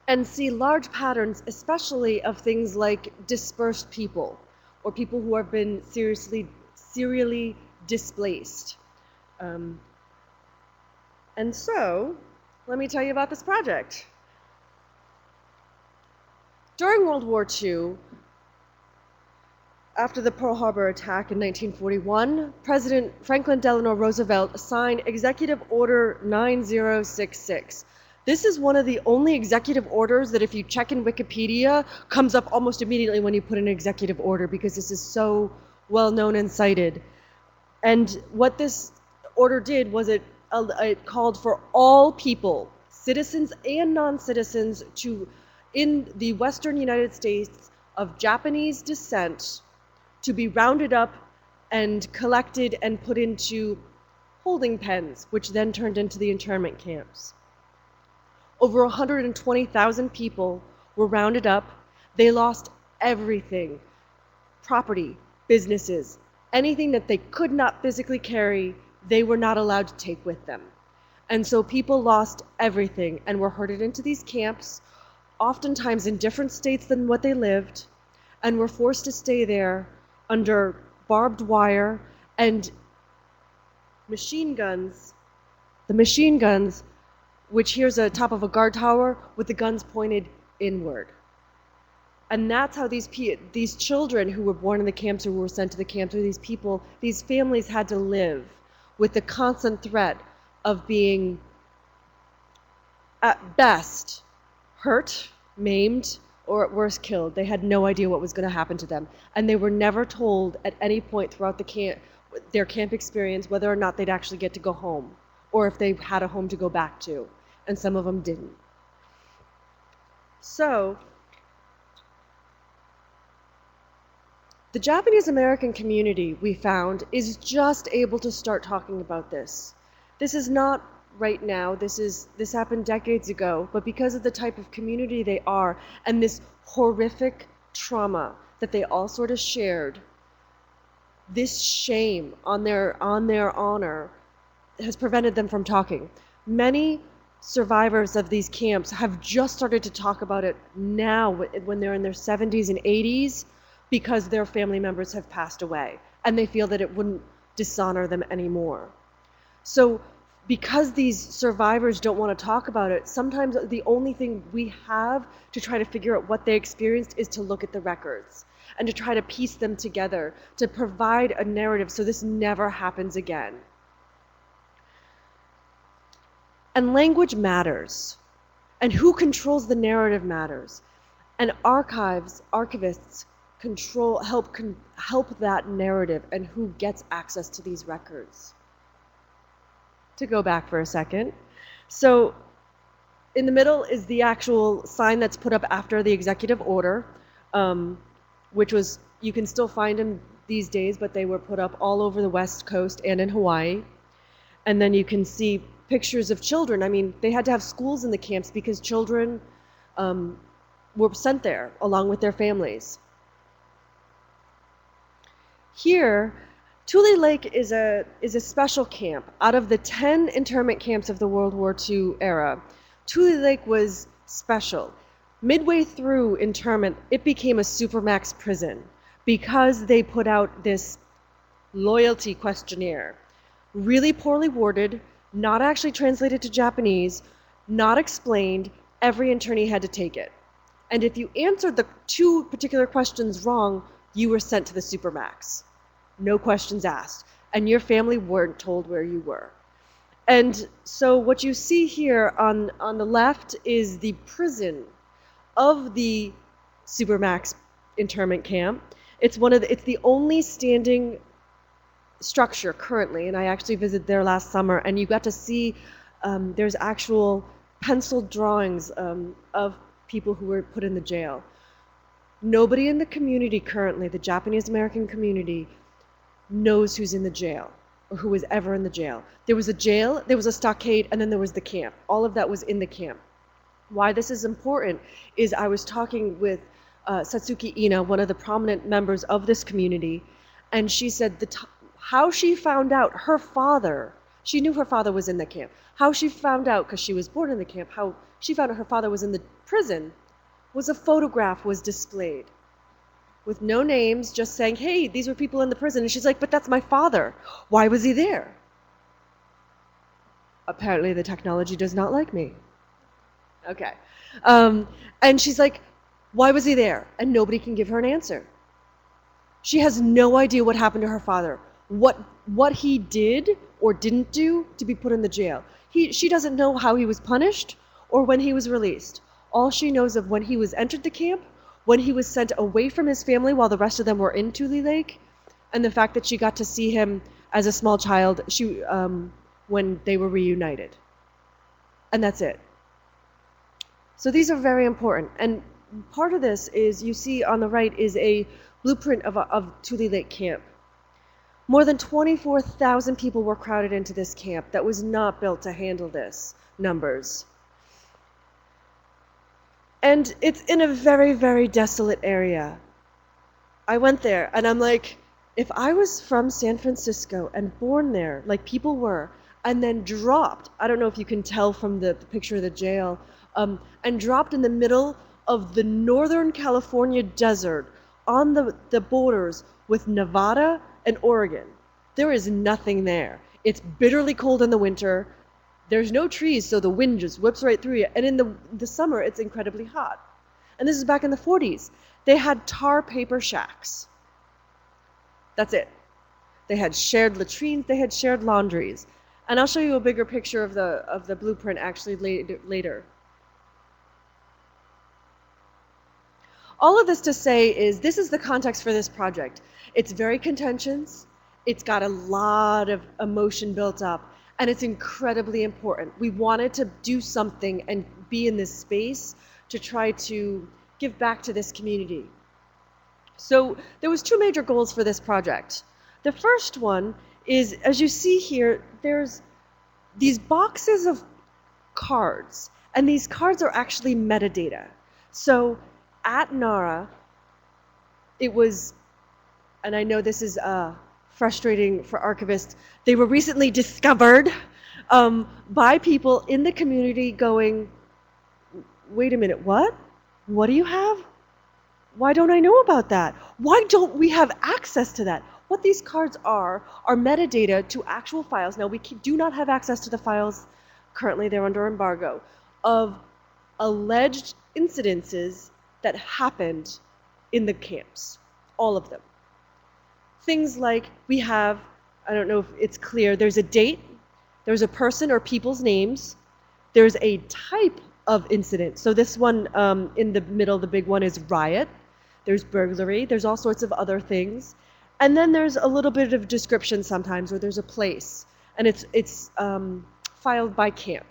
and see large patterns, especially of things like dispersed people or people who have been serially displaced. And so, let me tell you about this project. During World War II, after the Pearl Harbor attack in 1941, President Franklin Delano Roosevelt signed Executive Order 9066. This is one of the only executive orders that if you check in Wikipedia, comes up almost immediately when you put an executive order, because this is so well known and cited. And what this order did was it called for all people, citizens and non-citizens, in the Western United States of Japanese descent to be rounded up and collected and put into holding pens, which then turned into the internment camps. Over 120,000 people were rounded up. They lost everything, property, businesses, anything that they could not physically carry, they were not allowed to take with them. And so people lost everything and were herded into these camps, oftentimes in different states than what they lived, and were forced to stay there under barbed wire and machine guns. The machine guns, which here's a top of a guard tower with the guns pointed inward. And that's how these children who were born in the camps or were sent to the camps, or these families had to live with the constant threat of being, at best, hurt, maimed, or at worst killed. They had no idea what was going to happen to them. And they were never told at any point throughout their camp experience whether or not they'd actually get to go home, or if they had a home to go back to. And some of them didn't. So, the Japanese American community, we found, is just able to start talking about this. This is not right now, this happened decades ago, but because of the type of community they are and this horrific trauma that they all sort of shared, this shame on their honor has prevented them from talking. Many survivors of these camps have just started to talk about it now when they're in their 70s and 80s, because their family members have passed away and they feel that it wouldn't dishonor them anymore. So because these survivors don't want to talk about it, sometimes the only thing we have to try to figure out what they experienced is to look at the records and to try to piece them together, to provide a narrative so this never happens again. And language matters, and who controls the narrative matters. And archivists help that narrative and who gets access to these records. to go back for a second. So in the middle is the actual sign that's put up after the executive order, which was, you can still find them these days, but they were put up all over the West Coast and in Hawaii. And then you can see pictures of children. I mean, they had to have schools in the camps because children were sent there along with their families. Here, Tule Lake is a special camp. Out of the 10 internment camps of the World War II era, Tule Lake was special. Midway through internment, it became a supermax prison because they put out this loyalty questionnaire. Really poorly worded, not actually translated to Japanese, not explained. Every internee had to take it. And if you answered the 2 particular questions wrong, you were sent to the supermax. No questions asked. And your family weren't told where you were. And so what you see here on the left is the prison of the supermax internment camp. It's the only standing structure currently, and I actually visited there last summer, and you got to see there's actual penciled drawings of people who were put in the jail. Nobody in the community currently, the Japanese American community, knows who's in the jail or who was ever in the jail. There was a jail, there was a stockade, and then there was the camp. All of that was in the camp. Why this is important is I was talking with Satsuki Ina, one of the prominent members of this community, and she said how she found out her father, she knew her father was in the camp. How she found out, because she was born in the camp, how she found out her father was in the prison was a photograph was displayed with no names, just saying, hey, these were people in the prison. And she's like, but that's my father. Why was he there? Apparently the technology does not like me. Okay. And she's like, why was he there? And nobody can give her an answer. She has no idea what happened to her father, what he did or didn't do to be put in the jail. She doesn't know how he was punished or when he was released. All she knows of when he was entered the camp, when he was sent away from his family while the rest of them were in Tule Lake, and the fact that she got to see him as a small child when they were reunited. And that's it. So these are very important. And part of this is, you see on the right is a blueprint of Tule Lake Camp. More than 24,000 people were crowded into this camp that was not built to handle this numbers. And it's in a very, very desolate area. I went there and I'm like, if I was from San Francisco and born there, like people were, and then dropped, I don't know if you can tell from the picture of the jail, and dropped in the middle of the Northern California desert on the borders with Nevada and Oregon. There is nothing there. It's bitterly cold in the winter. There's no trees, so the wind just whips right through you. And in the summer, it's incredibly hot. And this is back in the 40s. They had tar paper shacks. That's it. They had shared latrines, they had shared laundries. And I'll show you a bigger picture of the blueprint actually later. All of this to say is, this is the context for this project. It's very contentious. It's got a lot of emotion built up. And it's incredibly important. We wanted to do something and be in this space to try to give back to this community. So there was 2 major goals for this project. The first one is, as you see here, there's these boxes of cards, and these cards are actually metadata. So at NARA, it was, and I know this is frustrating for archivists, they were recently discovered by people in the community going, wait a minute, what? What do you have? Why don't I know about that? Why don't we have access to that? What these cards are metadata to actual files. Now, we do not have access to the files currently, they're under embargo, of alleged incidences that happened in the camps, all of them. Things like we have, I don't know if it's clear, there's a date, there's a person or people's names, there's a type of incident. So this one in the middle, the big one is riot, there's burglary, there's all sorts of other things. And then there's a little bit of description sometimes, or there's a place. and it's filed by camp.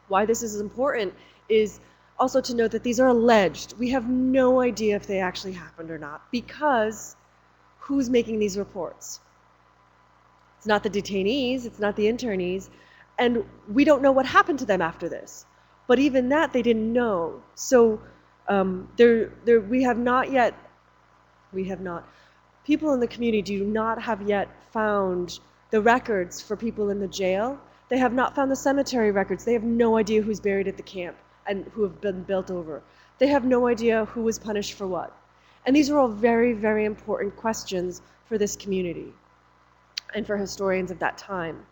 Why this is important is also to note that these are alleged. We have no idea if they actually happened or not, because who's making these reports? It's not the detainees, it's not the internees, and we don't know what happened to them after this. But even that, they didn't know. So we have not, people in the community do not have yet found the records for people in the jail. They have not found the cemetery records. They have no idea who's buried at the camp and who have been built over. They have no idea who was punished for what. And these are all very, very important questions for this community and for historians of that time.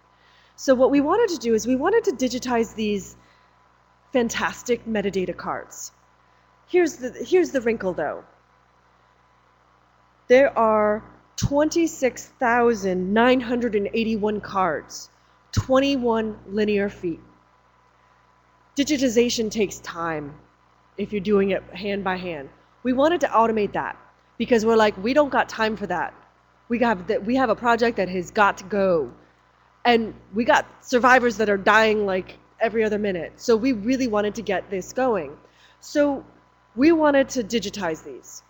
So what we wanted to do is we wanted to digitize these fantastic metadata cards. Here's the wrinkle, though. There are 26,981 cards, 21 linear feet. Digitization takes time if you're doing it hand by hand. We wanted to automate that because we're like, we don't got time for that. We have a project that has got to go. And we got survivors that are dying like every other minute. So we really wanted to get this going. So we wanted to digitize these.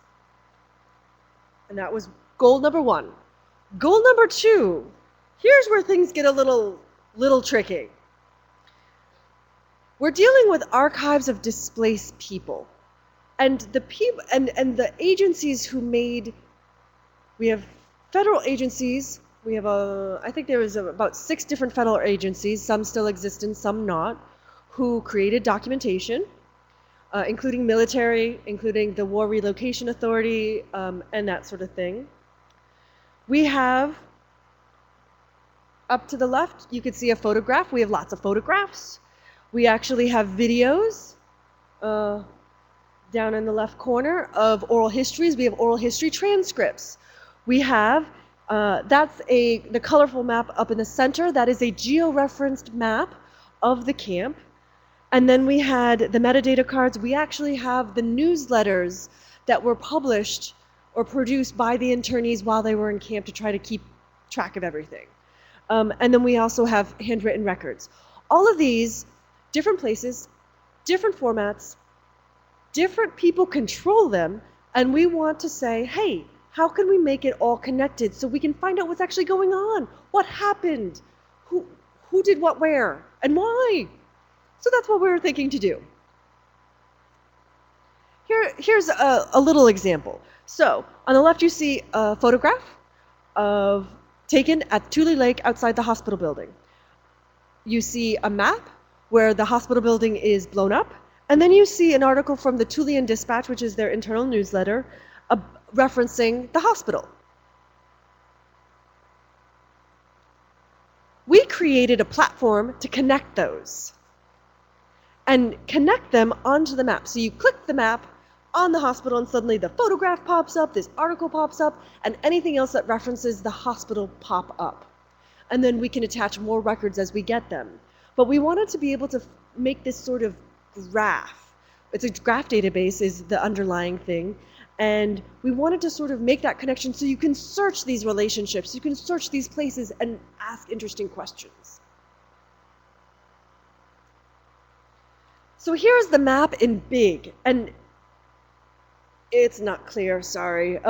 And that was goal number 1. Goal number 2, here's where things get a little tricky. We're dealing with archives of displaced people. And the people and the agencies who made, we have federal agencies. We have I think there was about 6 different federal agencies, some still existent, some not, who created documentation, including military, including the War Relocation Authority, and that sort of thing. We have, up to the left, you could see a photograph. We have lots of photographs. We actually have videos down in the left corner of oral histories. We have oral history transcripts. We have, that's the colorful map up in the center. That is a geo-referenced map of the camp. And then we had the metadata cards. We actually have the newsletters that were published or produced by the internees while they were in camp to try to keep track of everything. And then we also have handwritten records. All of these, different places, different formats, different people control them, and we want to say, hey, how can we make it all connected so we can find out what's actually going on? What happened? Who did what where? And why? So that's what we were thinking to do. Here's a little example. So on the left you see a photograph taken at Tule Lake outside the hospital building. You see a map where the hospital building is blown up, and then you see an article from the Tulean Dispatch, which is their internal newsletter, referencing the hospital. We created a platform to connect those and connect them onto the map. So you click the map on the hospital and suddenly the photograph pops up, this article pops up, and anything else that references the hospital pop up. And then we can attach more records as we get them. But we wanted to be able to make this sort of graph. It's a graph database is the underlying thing. And we wanted to sort of make that connection so you can search these relationships, you can search these places and ask interesting questions. So here's the map in big, and it's not clear, sorry.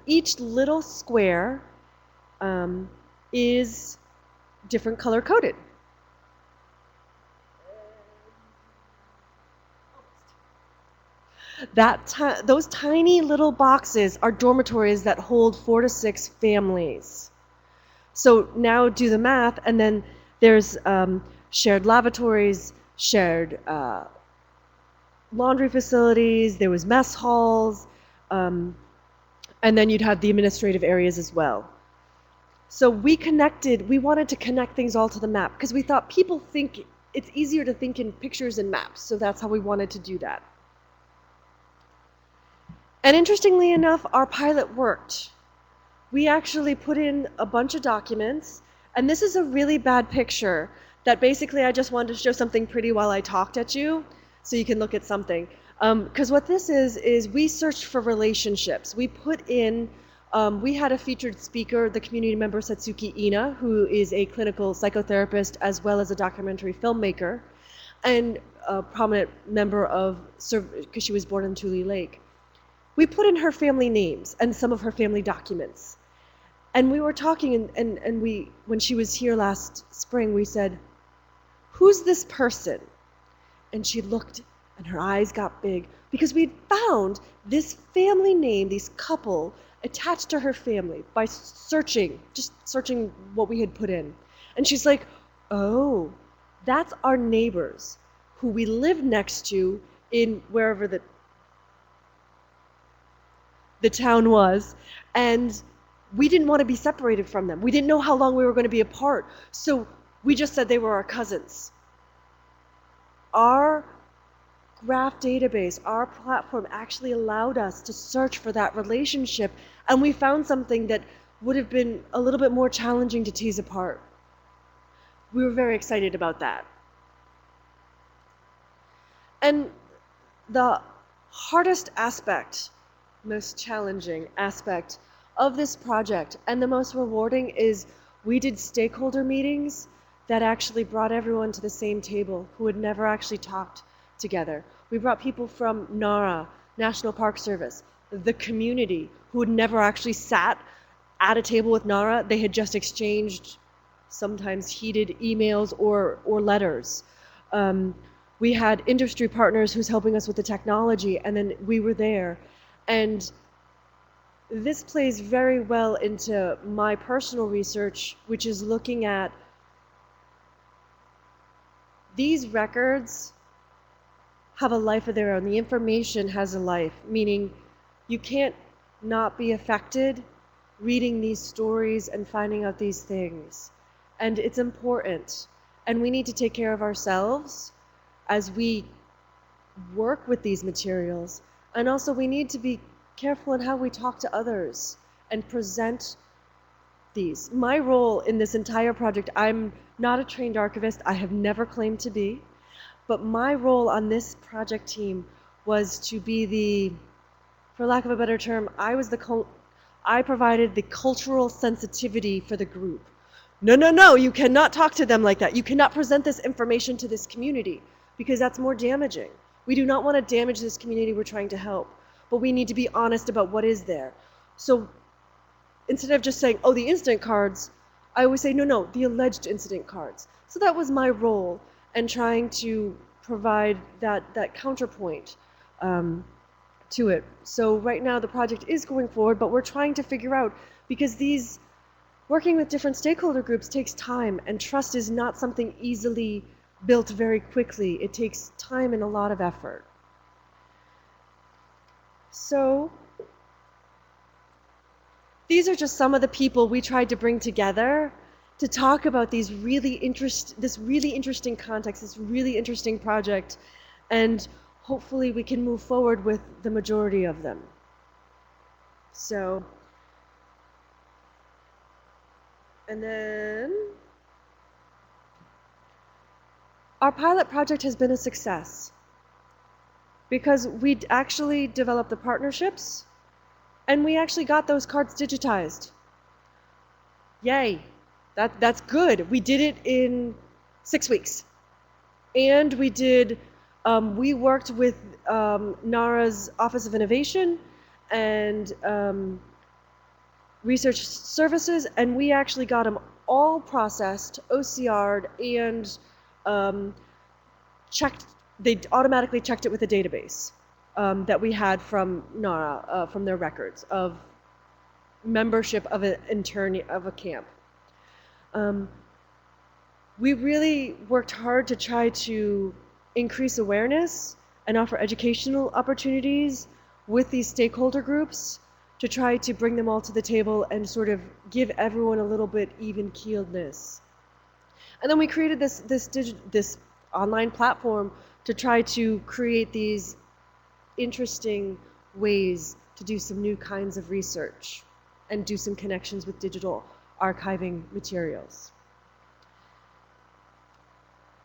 Each little square is different color coded. Those tiny little boxes are dormitories that hold 4 to 6 families. So now do the math, and then there's shared lavatories, shared laundry facilities, there was mess halls, and then you'd have the administrative areas as well. So we wanted to connect things all to the map, because we thought people think it's easier to think in pictures and maps, so that's how we wanted to do that. And interestingly enough, our pilot worked. We actually put in a bunch of documents, and this is a really bad picture that basically I just wanted to show something pretty while I talked at you, so you can look at something. Because what this is we searched for relationships. We put in We had a featured speaker, the community member Satsuki Ina, who is a clinical psychotherapist as well as a documentary filmmaker, and a prominent member of, because she was born in Tule Lake. We put in her family names and some of her family documents. And we were talking, and we, when she was here last spring, we said, "Who's this person?" And she looked, and her eyes got big, because we'd found this family name, this couple, attached to her family by searching, just searching what we had put in. And she's like, "Oh, that's our neighbors who we live next to in wherever the town was, and we didn't want to be separated from them. We didn't know how long we were going to be apart, so we just said they were our cousins." Our graph database, our platform actually allowed us to search for that relationship, and we found something that would have been a little bit more challenging to tease apart. We were very excited about that. And the hardest aspect, most challenging aspect of this project, and the most rewarding, is we did stakeholder meetings that actually brought everyone to the same table who had never actually talked together. We brought people from NARA, National Park Service, the community, who had never actually sat at a table with NARA. They had just exchanged sometimes heated emails or letters. We had industry partners who's helping us with the technology, and then we were there. And this plays very well into my personal research, which is looking at these records have a life of their own. The information has a life, meaning you can't not be affected reading these stories and finding out these things. And it's important. And we need to take care of ourselves as we work with these materials. And also we need to be careful in how we talk to others and present these. My role in this entire project, I'm not a trained archivist. I have never claimed to be. But my role on this project team was to be the, for lack of a better term, I provided the cultural sensitivity for the group. No, you cannot talk to them like that. You cannot present this information to this community because that's more damaging. We do not want to damage this community we're trying to help, but we need to be honest about what is there. So instead of just saying, oh, the incident cards, I always say, no, the alleged incident cards. So that was my role in trying to provide that counterpoint to it. So right now the project is going forward, but we're trying to figure out, because working with different stakeholder groups takes time, and trust is not something easily built very quickly. It takes time and a lot of effort. So these are just some of the people we tried to bring together to talk about this really interesting context, this really interesting project, and hopefully we can move forward with the majority of them. So, and then our pilot project has been a success because we actually developed the partnerships and we actually got those cards digitized. Yay, that's good. We did it in 6 weeks. And we did, we worked with NARA's Office of Innovation and Research Services, and we actually got them all processed, OCR'd, and checked. They automatically checked it with a database that we had from NARA, from their records of membership of an intern of a camp. We really worked hard to try to increase awareness and offer educational opportunities with these stakeholder groups to try to bring them all to the table and sort of give everyone a little bit even-keeledness. And then we created this online platform to try to create these interesting ways to do some new kinds of research and do some connections with digital archiving materials.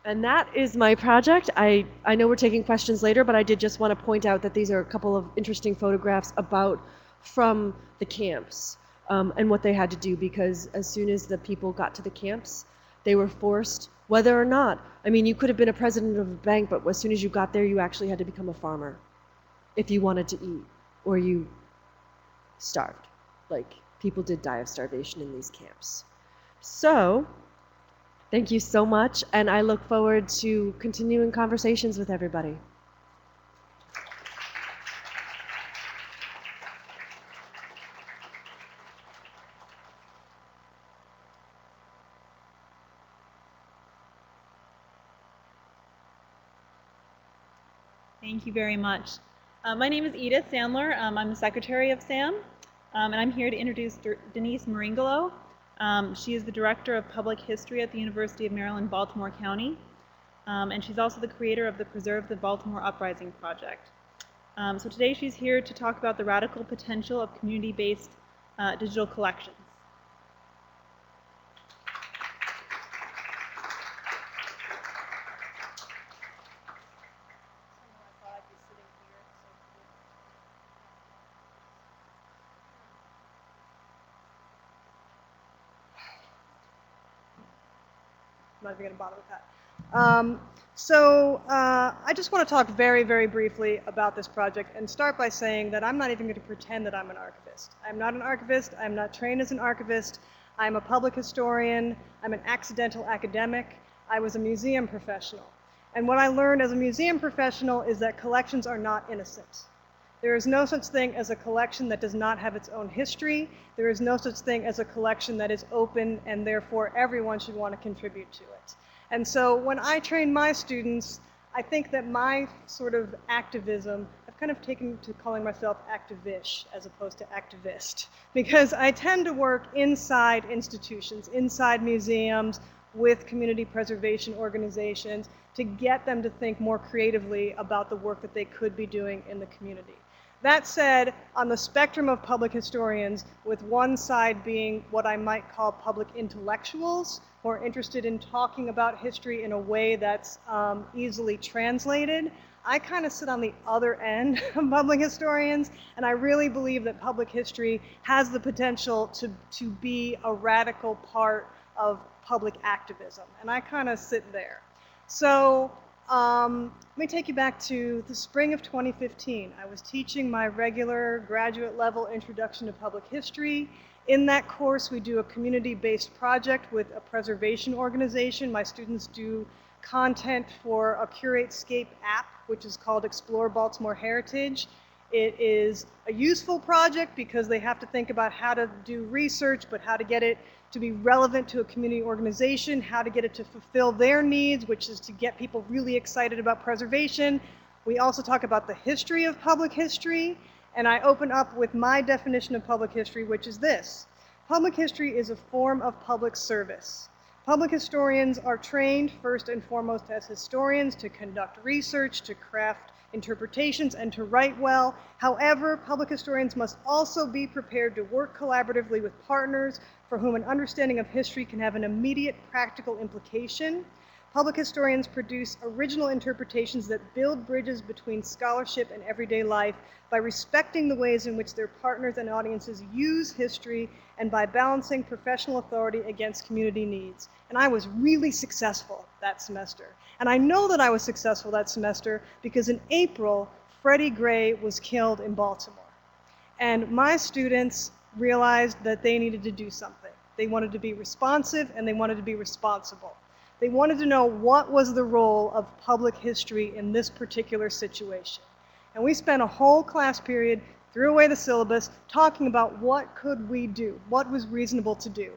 And that is my project. I know we're taking questions later, but I did just want to point out that these are a couple of interesting photographs about from the camps and what they had to do, because as soon as the people got to the camps, they were forced, whether or not, I mean, you could have been a president of a bank, but as soon as you got there, you actually had to become a farmer if you wanted to eat, or you starved. Like, people did die of starvation in these camps. So, thank you so much, and I look forward to continuing conversations with everybody. Thank you very much. My name is Edith Sandler. I'm the secretary of SAM, and I'm here to introduce Denise Meringolo. She is the director of public history at the University of Maryland, Baltimore County, and she's also the creator of the Preserve the Baltimore Uprising project. So today she's here to talk about the radical potential of community-based digital collections. I'm not even going to bother with that. I just want to talk very, very briefly about this project and start by saying that I'm not even going to pretend that I'm an archivist. I'm not an archivist. I'm not trained as an archivist. I'm a public historian. I'm an accidental academic. I was a museum professional. And what I learned as a museum professional is that collections are not innocent. There is no such thing as a collection that does not have its own history. There is no such thing as a collection that is open, and therefore everyone should want to contribute to it. And so when I train my students, I think that my sort of activism, I've kind of taken to calling myself activish as opposed to activist, because I tend to work inside institutions, inside museums, with community preservation organizations to get them to think more creatively about the work that they could be doing in the community. That said, on the spectrum of public historians, with one side being what I might call public intellectuals, who are interested in talking about history in a way that's easily translated, I kind of sit on the other end of public historians, and I really believe that public history has the potential to be a radical part of public activism, and I kind of sit there. So let me take you back to the spring of 2015. I was teaching my regular graduate level introduction to public history. In that course, we do a community-based project with a preservation organization. My students do content for a CurateScape app, which is called Explore Baltimore Heritage. It is a useful project because they have to think about how to do research, but how to get it to be relevant to a community organization, how to get it to fulfill their needs, which is to get people really excited about preservation. We also talk about the history of public history, and I open up with my definition of public history, which is this. Public history is a form of public service. Public historians are trained first and foremost as historians to conduct research, to craft interpretations, and to write well. However, public historians must also be prepared to work collaboratively with partners for whom an understanding of history can have an immediate practical implication. Public historians produce original interpretations that build bridges between scholarship and everyday life by respecting the ways in which their partners and audiences use history and by balancing professional authority against community needs. And I was really successful that semester. And I know that I was successful that semester because in April, Freddie Gray was killed in Baltimore. And my students realized that they needed to do something. They wanted to be responsive and they wanted to be responsible. They wanted to know what was the role of public history in this particular situation. And we spent a whole class period, threw away the syllabus, talking about what could we do, what was reasonable to do.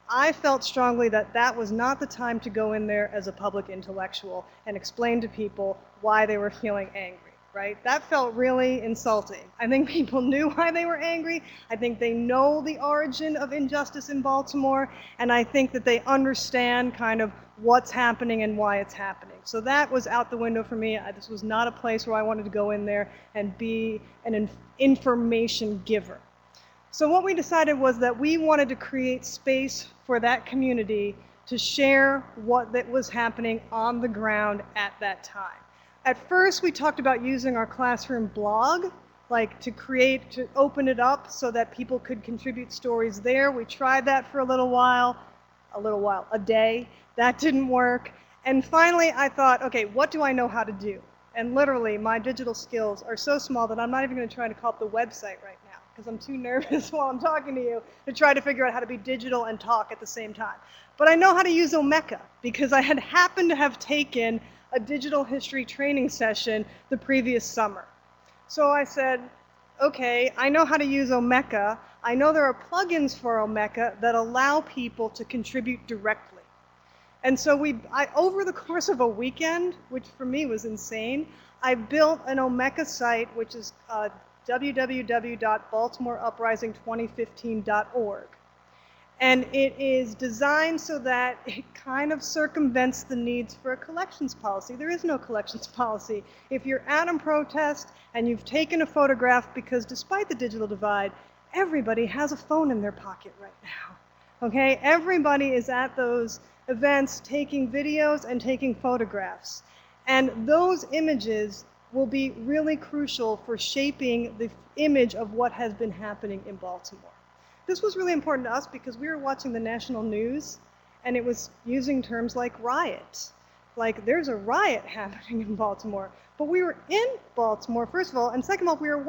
I felt strongly that that was not the time to go in there as a public intellectual and explain to people why they were feeling angry, right? That felt really insulting. I think people knew why they were angry. I think they know the origin of injustice in Baltimore, and I think that they understand kind of what's happening and why it's happening. So that was out the window for me. This was not a place where I wanted to go in there and be an information giver. So what we decided was that we wanted to create space for that community to share what that was happening on the ground at that time. At first, we talked about using our classroom blog, like to open it up so that people could contribute stories there. We tried that for a while, a day. That didn't work. And finally, I thought, okay, what do I know how to do? And literally, my digital skills are so small that I'm not even going to try to call up the website right now because I'm too nervous while I'm talking to you to try to figure out how to be digital and talk at the same time. But I know how to use Omeka because I had happened to have taken a digital history training session the previous summer. So I said, okay, I know how to use Omeka. I know there are plugins for Omeka that allow people to contribute directly. And so over the course of a weekend, which for me was insane, I built an Omeka site, which is www.baltimoreuprising2015.org. And it is designed so that it kind of circumvents the needs for a collections policy. There is no collections policy. If you're at a protest and you've taken a photograph, because despite the digital divide, everybody has a phone in their pocket right now. Okay? Everybody is at those events taking videos and taking photographs. And those images will be really crucial for shaping the image of what has been happening in Baltimore. This was really important to us because we were watching the national news and it was using terms like riot. Like, there's a riot happening in Baltimore. But we were in Baltimore, first of all, and second of all, we were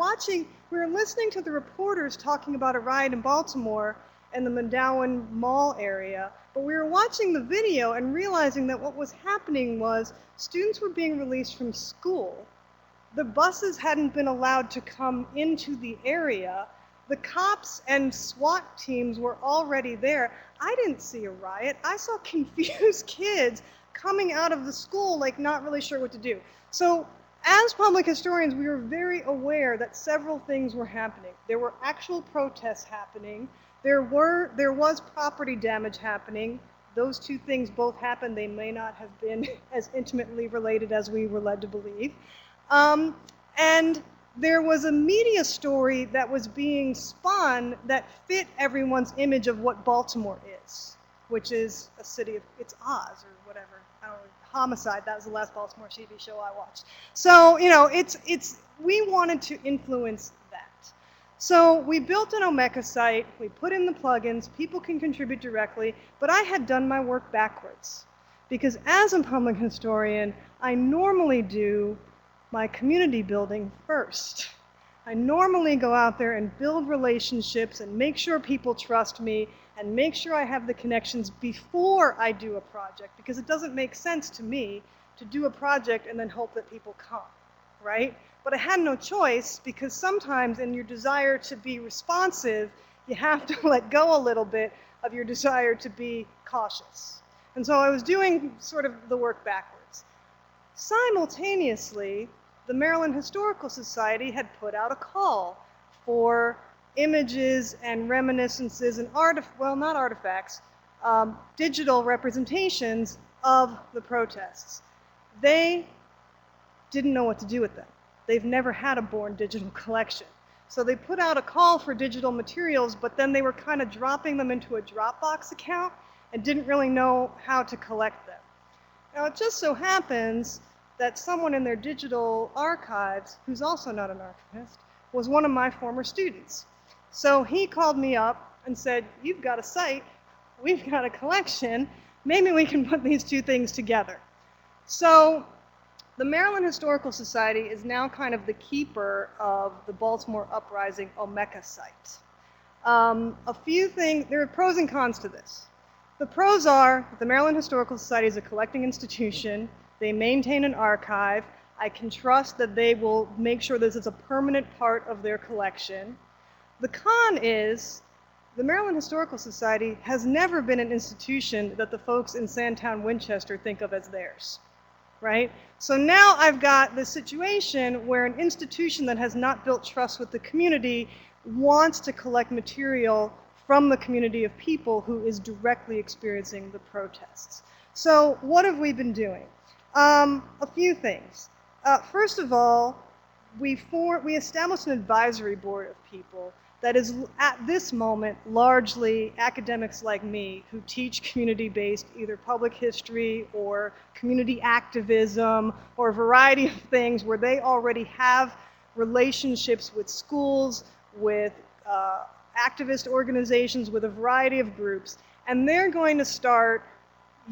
listening to the reporters talking about a riot in Baltimore in the Mandawan Mall area, but we were watching the video and realizing that what was happening was students were being released from school. The buses hadn't been allowed to come into the area. The cops and SWAT teams were already there. I didn't see a riot. I saw confused kids coming out of the school, like not really sure what to do. So as public historians, we were very aware that several things were happening. There were actual protests happening. There was property damage happening. Those two things both happened. They may not have been as intimately related as we were led to believe. And there was a media story that was being spun that fit everyone's image of what Baltimore is, which is a city of, it's Oz or whatever. I don't know, Homicide, that was the last Baltimore TV show I watched. So, you know, we wanted to influence that. So we built an Omeka site, we put in the plugins, people can contribute directly, but I had done my work backwards. Because as a public historian, I normally do my community building first. I normally go out there and build relationships and make sure people trust me and make sure I have the connections before I do a project, because it doesn't make sense to me to do a project and then hope that people come, right? But I had no choice, because sometimes in your desire to be responsive, you have to let go a little bit of your desire to be cautious. And so I was doing sort of the work backwards. Simultaneously, the Maryland Historical Society had put out a call for images and reminiscences and not artifacts, digital representations of the protests. They didn't know what to do with them. They've never had a born digital collection. So they put out a call for digital materials, but then they were kind of dropping them into a Dropbox account and didn't really know how to collect them. Now, it just so happens that someone in their digital archives, who's also not an archivist, was one of my former students. So he called me up and said, you've got a site, we've got a collection, maybe we can put these two things together. So the Maryland Historical Society is now kind of the keeper of the Baltimore Uprising Omeka site. A few things, there are pros and cons to this. The pros are the Maryland Historical Society is a collecting institution. They maintain an archive. I can trust that they will make sure this is a permanent part of their collection. The con is the Maryland Historical Society has never been an institution that the folks in Sandtown, Winchester think of as theirs, right? So now I've got this situation where an institution that has not built trust with the community wants to collect material from the community of people who is directly experiencing the protests. So what have we been doing? A few things. First of all, we established an advisory board of people that is, at this moment, largely academics like me who teach community-based either public history or community activism or a variety of things where they already have relationships with schools, with activist organizations, with a variety of groups, and they're going to start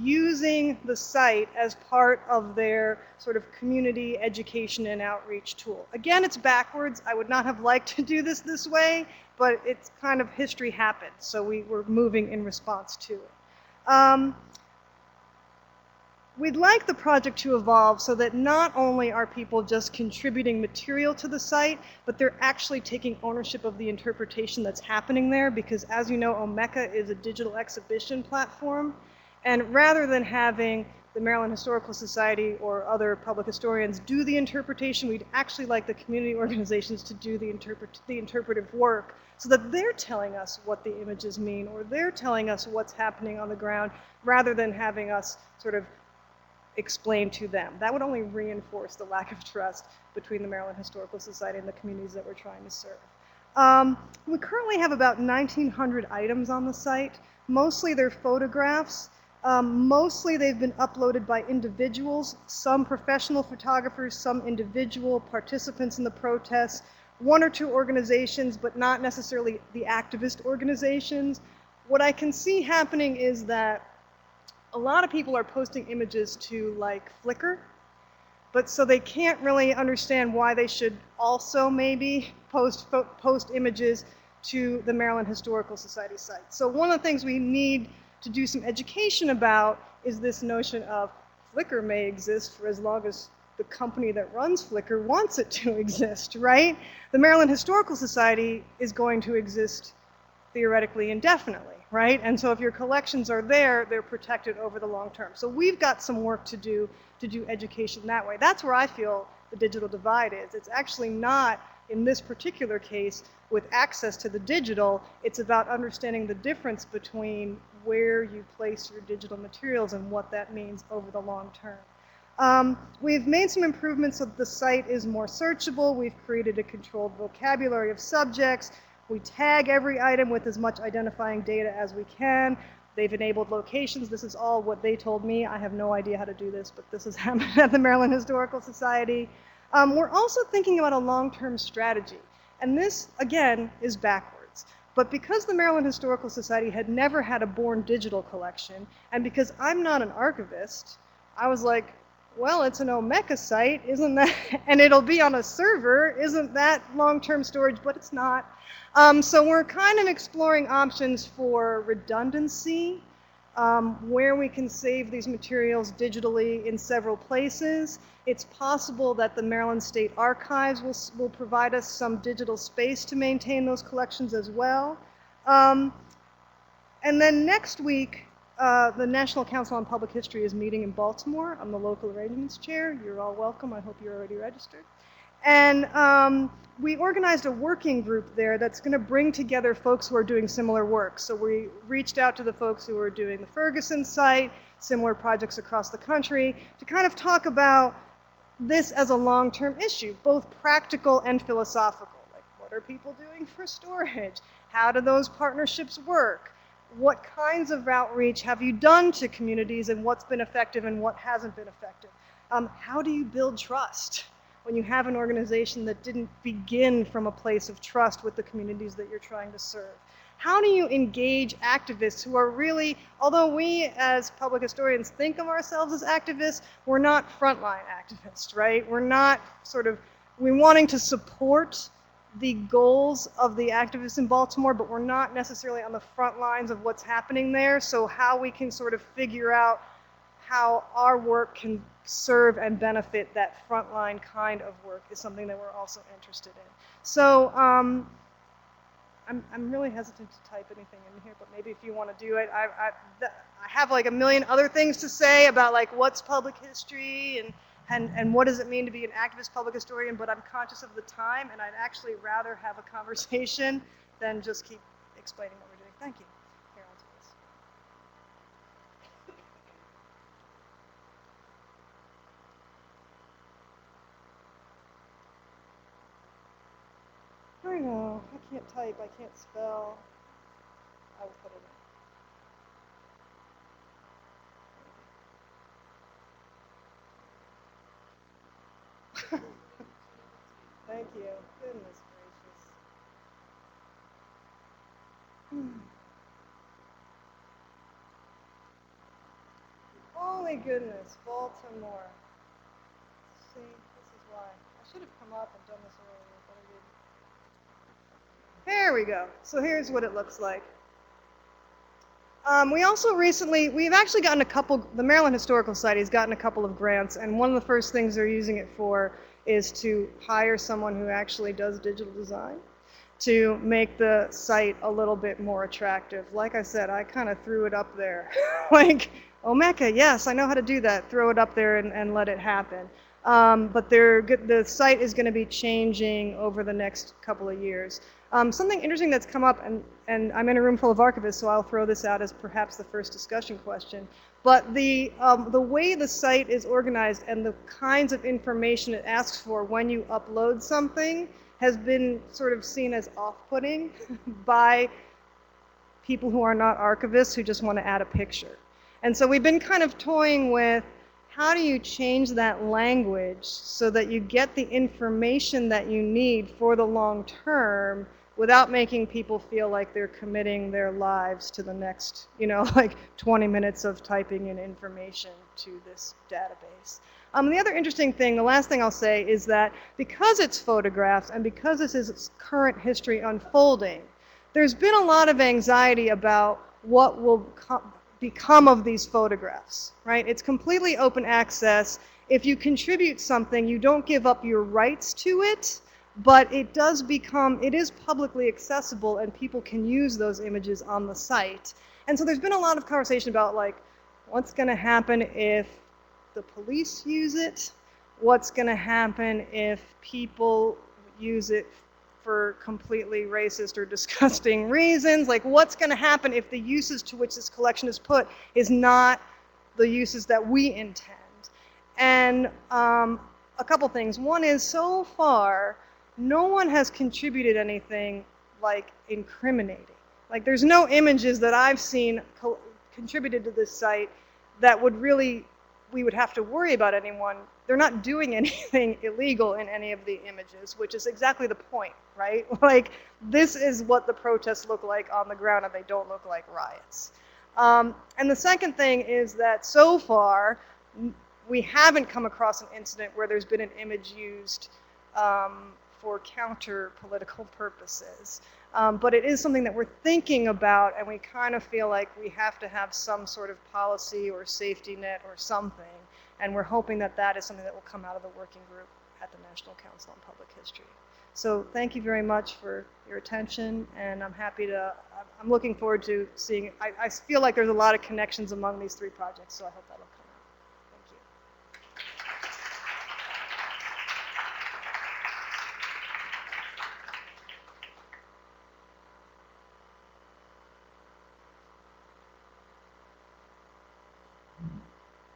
using the site as part of their sort of community education and outreach tool. Again, it's backwards. I would not have liked to do this way, but it's kind of history happened, so we were moving in response to it. We'd like the project to evolve so that not only are people just contributing material to the site, but they're actually taking ownership of the interpretation that's happening there, because as you know, Omeka is a digital exhibition platform. And rather than having the Maryland Historical Society or other public historians do the interpretation, we'd actually like the community organizations to do the interpretive work so that they're telling us what the images mean, or they're telling us what's happening on the ground, rather than having us sort of explain to them. That would only reinforce the lack of trust between the Maryland Historical Society and the communities that we're trying to serve. We currently have about 1,900 items on the site. Mostly they're photographs. Mostly they've been uploaded by individuals, some professional photographers, some individual participants in the protests, one or two organizations, but not necessarily the activist organizations. What I can see happening is that a lot of people are posting images to like Flickr, but so they can't really understand why they should also maybe post images to the Maryland Historical Society site. So one of the things we need to do some education about is this notion of Flickr may exist for as long as the company that runs Flickr wants it to exist, right? The Maryland Historical Society is going to exist theoretically indefinitely, right? And so if your collections are there, they're protected over the long term. So we've got some work to do education that way. That's where I feel the digital divide is. It's actually not, in this particular case, with access to the digital, it's about understanding the difference between where you place your digital materials and what that means over the long term. We've made some improvements so that the site is more searchable. We've created a controlled vocabulary of subjects. We tag every item with as much identifying data as we can. They've enabled locations. This is all what they told me. I have no idea how to do this, but this has happened at the Maryland Historical Society. We're also thinking about a long-term strategy. And this, again, is backwards. But because the Maryland Historical Society had never had a born digital collection, and because I'm not an archivist, I was like, well, it's an Omeka site, isn't that? And it'll be on a server, isn't that long-term storage? But it's not. So we're kind of exploring options for redundancy, where we can save these materials digitally in several places. It's possible that the Maryland State Archives will provide us some digital space to maintain those collections as well. And then next week, the National Council on Public History is meeting in Baltimore. I'm the local arrangements chair. You're all welcome. I hope you're already registered. And we organized a working group there that's going to bring together folks who are doing similar work. So we reached out to the folks who are doing the Ferguson site, similar projects across the country, to kind of talk about this as a long-term issue, both practical and philosophical. Like, what are people doing for storage? How do those partnerships work? What kinds of outreach have you done to communities, and what's been effective and what hasn't been effective? How do you build trust when you have an organization that didn't begin from a place of trust with the communities that you're trying to serve? How do you engage activists who are really, although we as public historians think of ourselves as activists, we're not frontline activists, right? We're not we're wanting to support the goals of the activists in Baltimore, but we're not necessarily on the front lines of what's happening there. So how we can sort of figure out how our work can serve and benefit that frontline kind of work is something that we're also interested in. So I'm really hesitant to type anything in here, but maybe if you want to do it, I have like a million other things to say about like what's public history and what does it mean to be an activist public historian, but I'm conscious of the time, and I'd actually rather have a conversation than just keep explaining what we're doing. Thank you. Here, I'll do this. I know, I can't type, I can't spell. I will put it in. Thank you. Goodness gracious. Holy goodness, Baltimore. See, this is why. I should have come up and done this earlier, but I didn't. There we go. So here's what it looks like. We also recently, we've actually gotten a couple, the Maryland Historical Society has gotten a couple of grants, and one of the first things they're using it for is to hire someone who actually does digital design to make the site a little bit more attractive. Like I said, I kind of threw it up there. Like, oh, Mecca, yes, I know how to do that. Throw it up there and let it happen. But the site is going to be changing over the next couple of years. Something interesting that's come up, and I'm in a room full of archivists, so I'll throw this out as perhaps the first discussion question. But the way the site is organized and the kinds of information it asks for when you upload something has been sort of seen as off-putting by people who are not archivists who just want to add a picture. And so we've been kind of toying with how do you change that language so that you get the information that you need for the long term without making people feel like they're committing their lives to the next, like 20 minutes of typing in information to this database. The other interesting thing, the last thing I'll say, is that because it's photographs and because this is current history unfolding, there's been a lot of anxiety about what will become of these photographs, right? It's completely open access. If you contribute something, you don't give up your rights to it, but it is publicly accessible and people can use those images on the site. And so there's been a lot of conversation about, like, what's going to happen if the police use it? What's going to happen if people use it for completely racist or disgusting reasons? Like, what's going to happen if the uses to which this collection is put is not the uses that we intend? And a couple things. One is, so far, no one has contributed anything like incriminating. Like, there's no images that I've seen contributed to this site that we would have to worry about anyone. They're not doing anything illegal in any of the images, which is exactly the point, right? Like, this is what the protests look like on the ground, and they don't look like riots. And the second thing is that so far, we haven't come across an incident where there's been an image used for counter-political purposes. But it is something that we're thinking about, and we kind of feel like we have to have some sort of policy or safety net or something. And we're hoping that that is something that will come out of the working group at the National Council on Public History. So thank you very much for your attention, and I'm looking forward to seeing, I feel like there's a lot of connections among these three projects, so I hope that'll come out. Thank you.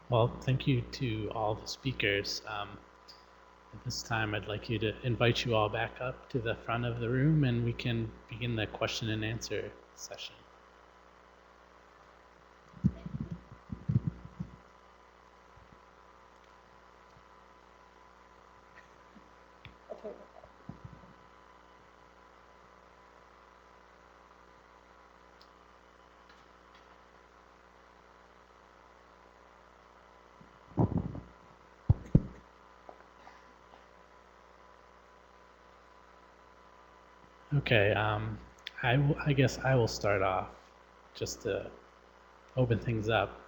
Well, thank you to all the speakers. At this time, I'd like to invite you all back up to the front of the room, and we can begin the question and answer session. Okay, I guess I will start off just to open things up.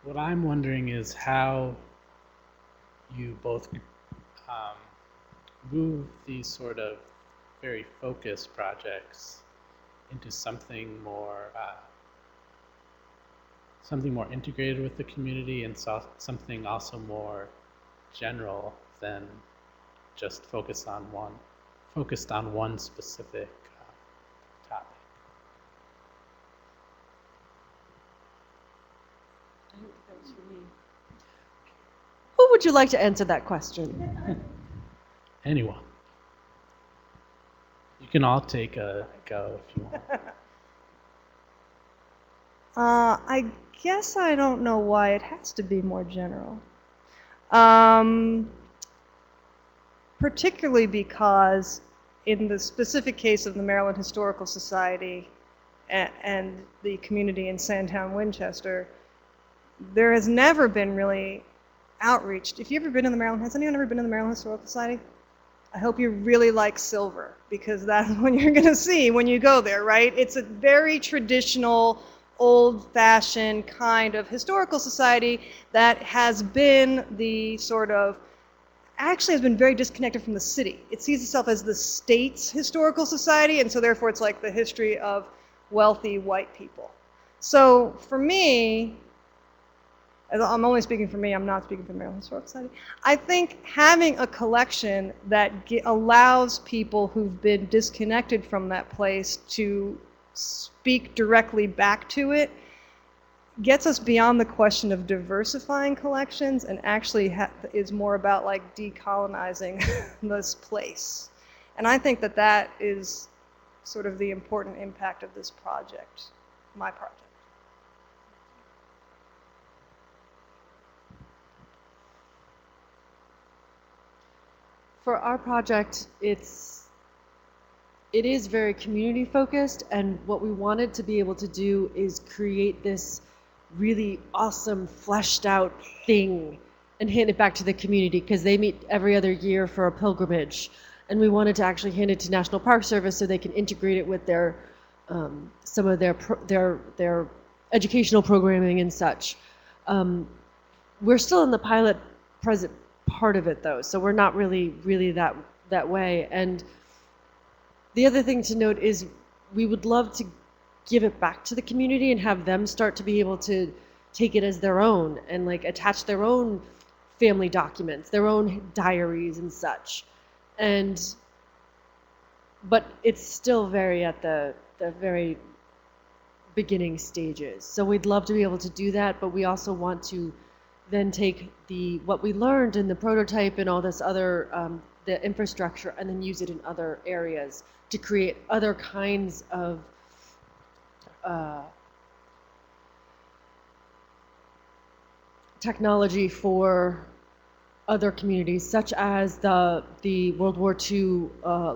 What I'm wondering is how you both move these sort of very focused projects into something more integrated with the community, and something also more general than just focused on one specific topic. I don't think that was for me. Who would you like to answer that question? Anyone. You can all take a go if you want. I guess I don't know why it has to be more general. particularly because in the specific case of the Maryland Historical Society and the community in Sandtown, Winchester, there has never been really outreach. If you've ever been in the Maryland, has anyone ever been in the Maryland Historical Society? I hope you really like silver, because that's what you're going to see when you go there, right? It's a very traditional, old-fashioned kind of historical society that has been the sort of, actually has been very disconnected from the city. It sees itself as the state's historical society, and so therefore it's like the history of wealthy white people. So for me, I'm only speaking for me, I'm not speaking for the Maryland Historical Society. I think having a collection that allows people who've been disconnected from that place to speak directly back to it gets us beyond the question of diversifying collections and actually is more about like decolonizing this place. And I think that that is sort of the important impact of this project, my project. For our project, it is very community focused, and what we wanted to be able to do is create this really awesome fleshed out thing and hand it back to the community, because they meet every other year for a pilgrimage, and we wanted to actually hand it to National Park Service so they can integrate it with their some of their educational programming and such. We're still in the pilot present part of it though, so we're not really that way. And the other thing to note is we would love to give it back to the community and have them start to be able to take it as their own and like attach their own family documents, their own diaries and such. But it's still very at the very beginning stages. So we'd love to be able to do that, but we also want to then take what we learned in the prototype and all this other the infrastructure, and then use it in other areas to create other kinds of technology for other communities, such as the World War II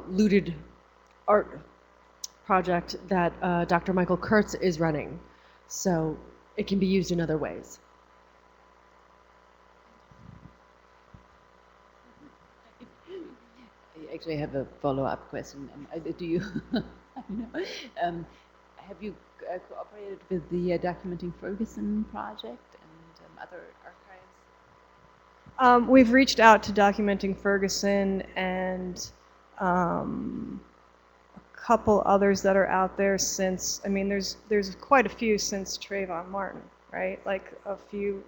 looted art project that Dr. Michael Kurtz is running. So it can be used in other ways. Actually, I have a follow-up question. Do you, I don't know, have you cooperated with the Documenting Ferguson project and other archives? We've reached out to Documenting Ferguson and a couple others that are out there since, I mean, there's quite a few since Trayvon Martin, right? Like a few,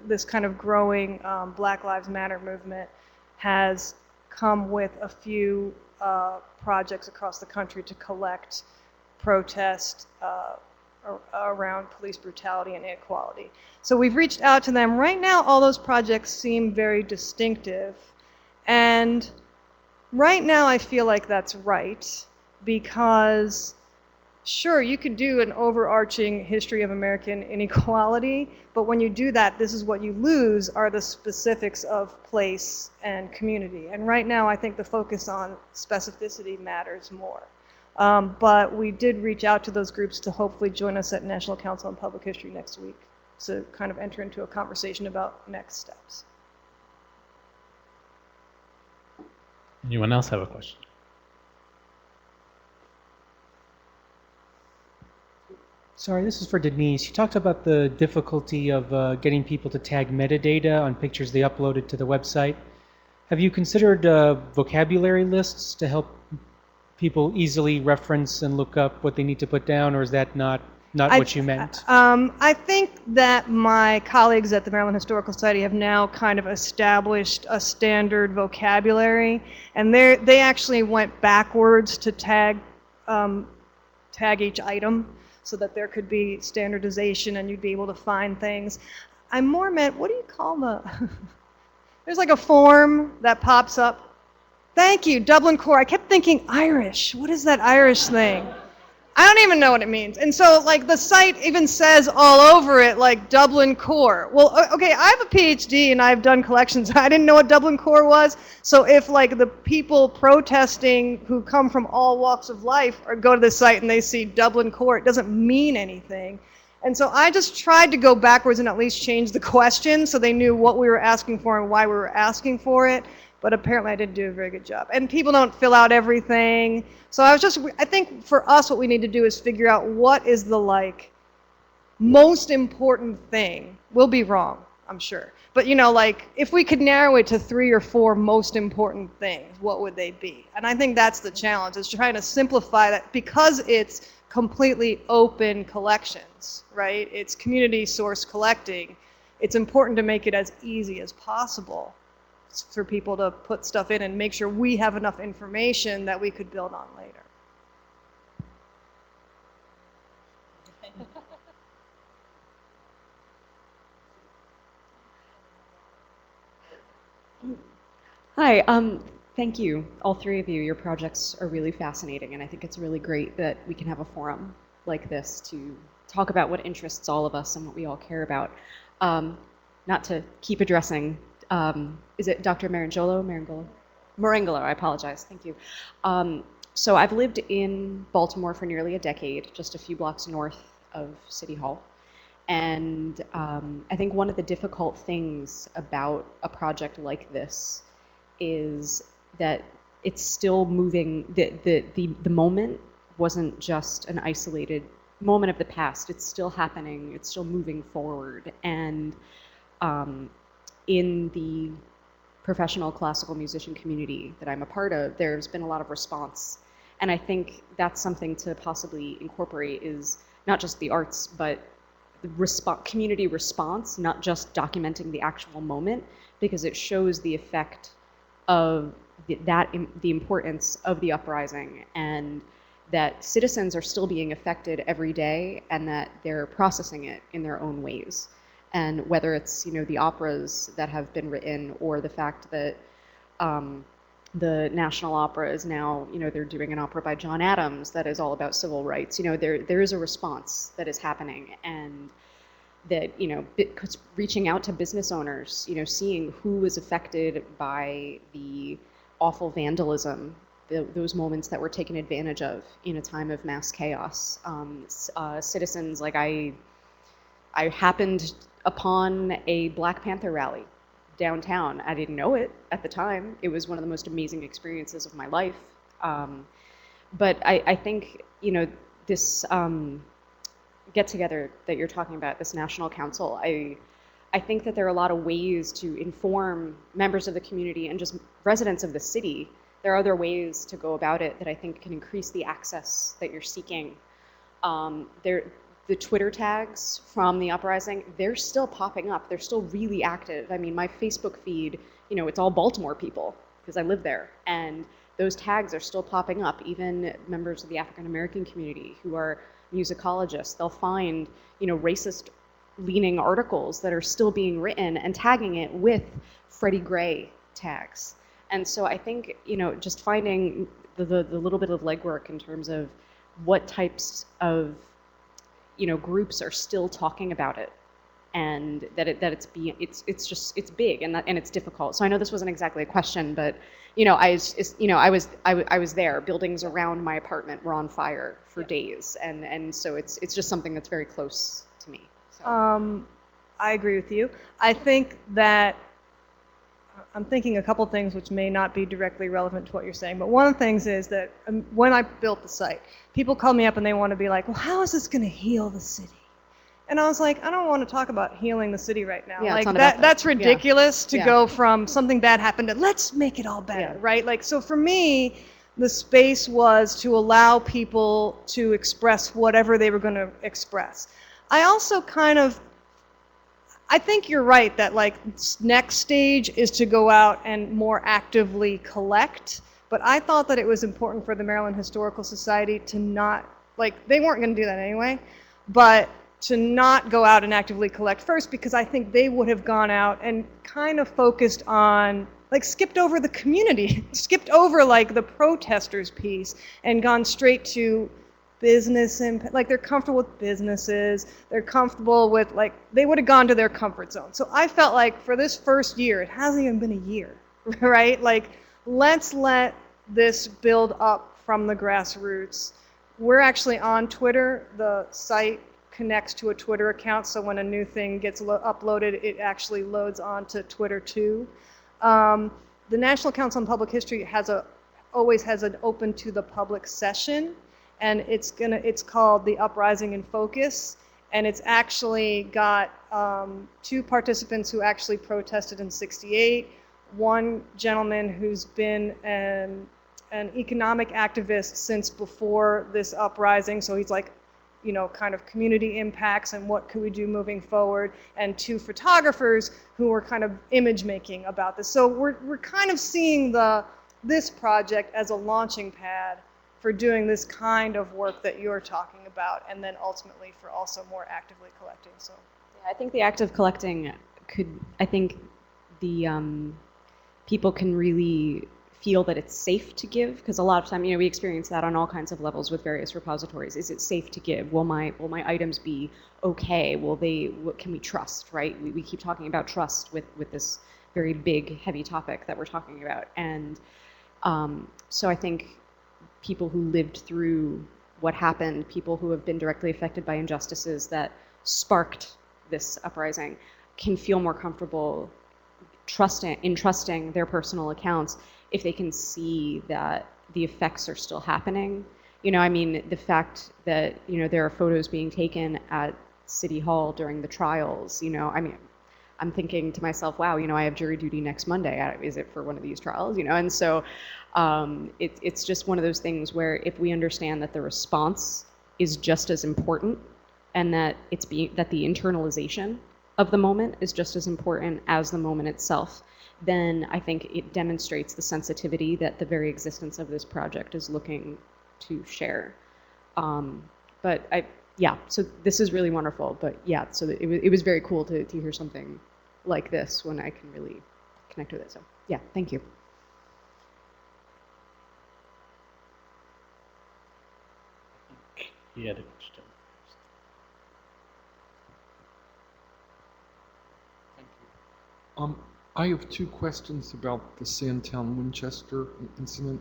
this kind of growing Black Lives Matter movement has come with a few projects across the country to collect, protest around police brutality and inequality. So we've reached out to them. Right now, all those projects seem very distinctive. And right now, I feel like that's right, because sure, you could do an overarching history of American inequality, but when you do that, this is what you lose are the specifics of place and community. And right now, I think the focus on specificity matters more. But we did reach out to those groups to hopefully join us at National Council on Public History next week to kind of enter into a conversation about next steps. Anyone else have a question? Sorry, this is for Denise. You talked about the difficulty of getting people to tag metadata on pictures they uploaded to the website. Have you considered vocabulary lists to help people easily reference and look up what they need to put down, or is that not what you meant? I think that my colleagues at the Maryland Historical Society have now kind of established a standard vocabulary, and they actually went backwards to tag each item, so that there could be standardization and you'd be able to find things. I more meant, what do you call there's like a form that pops up. Thank you, Dublin Core. I kept thinking Irish. What is that Irish thing? I don't even know what it means. And so, like, the site even says all over it, like, Dublin Core. Well, okay, I have a PhD and I've done collections. I didn't know what Dublin Core was. So if, like, the people protesting who come from all walks of life or go to the site and they see Dublin Core, it doesn't mean anything. And so I just tried to go backwards and at least change the question so they knew what we were asking for and why we were asking for it. But apparently I didn't do a very good job. And people don't fill out everything. So I think for us what we need to do is figure out what is the, like, most important thing. We'll be wrong, I'm sure. But, you know, like, if we could narrow it to 3 or 4 most important things, what would they be? And I think that's the challenge, is trying to simplify that, because it's completely open collections, right? It's community source collecting. It's important to make it as easy as possible for people to put stuff in and make sure we have enough information that we could build on later. Hi, thank you, all 3 of you. Your projects are really fascinating, and I think it's really great that we can have a forum like this to talk about what interests all of us and what we all care about. Not to keep addressing, is it Dr. Meringolo, I apologize, thank you. So I've lived in Baltimore for nearly a decade, just a few blocks north of City Hall. And I think one of the difficult things about a project like this is that it's still moving, the moment wasn't just an isolated moment of the past, it's still happening, it's still moving forward. And in the professional classical musician community that I'm a part of, there's been a lot of response. And I think that's something to possibly incorporate, is not just the arts, but the community response, not just documenting the actual moment, because it shows the effect of the importance of the uprising, and that citizens are still being affected every day, and that they're processing it in their own ways. And whether it's, you know, the operas that have been written, or the fact that the National Opera is now, you know, they're doing an opera by John Adams that is all about civil rights. You know, there is a response that is happening, and that, you know, reaching out to business owners, you know, seeing who was affected by the awful vandalism, those moments that were taken advantage of in a time of mass chaos. Citizens, like I happened upon a Black Panther rally downtown. I didn't know it at the time. It was one of the most amazing experiences of my life. But I think, you know, this get-together that you're talking about, this National Council, I think that there are a lot of ways to inform members of the community and just residents of the city. There are other ways to go about it that I think can increase the access that you're seeking. The Twitter tags from the uprising, they're still popping up. They're still really active. I mean, my Facebook feed, you know, it's all Baltimore people, because I live there. And those tags are still popping up. Even members of the African American community who are musicologists, they'll find, you know, racist-leaning articles that are still being written and tagging it with Freddie Gray tags. And so I think, you know, just finding the little bit of legwork in terms of what types of, you know, groups are still talking about it, and that it's big, and it's difficult. So I know this wasn't exactly a question, but, you know, I was there. Buildings around my apartment were on fire for days, and so it's just something that's very close to me. So. I agree with you. I think that I'm thinking a couple things which may not be directly relevant to what you're saying, but one of the things is that when I built the site, people call me up and they want to be like, well, how is this going to heal the city? And I was like, I don't want to talk about healing the city right now. Yeah, like that's ridiculous to go from something bad happened to let's make it all better, right? Like, so for me, the space was to allow people to express whatever they were going to express. I also I think you're right that, like, next stage is to go out and more actively collect, but I thought that it was important for the Maryland Historical Society to not, like, they weren't going to do that anyway, but to not go out and actively collect first, because I think they would have gone out and kind of focused on, like, skipped over the community, skipped over, like, the protesters piece, and gone straight to business impact, like they're comfortable with businesses, they're comfortable with, like, they would have gone to their comfort zone. So I felt like for this first year, it hasn't even been a year, right? Like, let's let this build up from the grassroots. We're actually on Twitter. The site connects to a Twitter account, so when a new thing gets uploaded, it actually loads onto Twitter too. The National Council on Public History always has an open to the public session, and it's called the Uprising in Focus, and it's actually got 2 participants who actually protested in '68, one gentleman who's been an economic activist since before this uprising, so he's like, you know, kind of community impacts and what could we do moving forward, and 2 photographers who were kind of image making about this. So we're kind of seeing this project as a launching pad for doing this kind of work that you're talking about, and then ultimately for also more actively collecting. So yeah, I think the act of collecting I think the people can really feel that it's safe to give, because a lot of time, you know, we experience that on all kinds of levels with various repositories. Is it safe to give? Will my items be okay? What can we trust, right? We keep talking about trust with this very big, heavy topic that we're talking about. And so I think people who lived through what happened, people who have been directly affected by injustices that sparked this uprising, can feel more comfortable trusting their personal accounts if they can see that the effects are still happening. You know, I mean, the fact that, you know, there are photos being taken at City Hall during the trials, you know, I mean, I'm thinking to myself, wow, you know, I have jury duty next Monday. Is it for one of these trials? You know, and so it's just one of those things where if we understand that the response is just as important, and that that the internalization of the moment is just as important as the moment itself, then I think it demonstrates the sensitivity that the very existence of this project is looking to share. Yeah, so this is really wonderful, but yeah, so it was very cool to hear something like this when I can really connect with it. So yeah, thank you. You had a question. I have 2 questions about the Sandtown Winchester incident.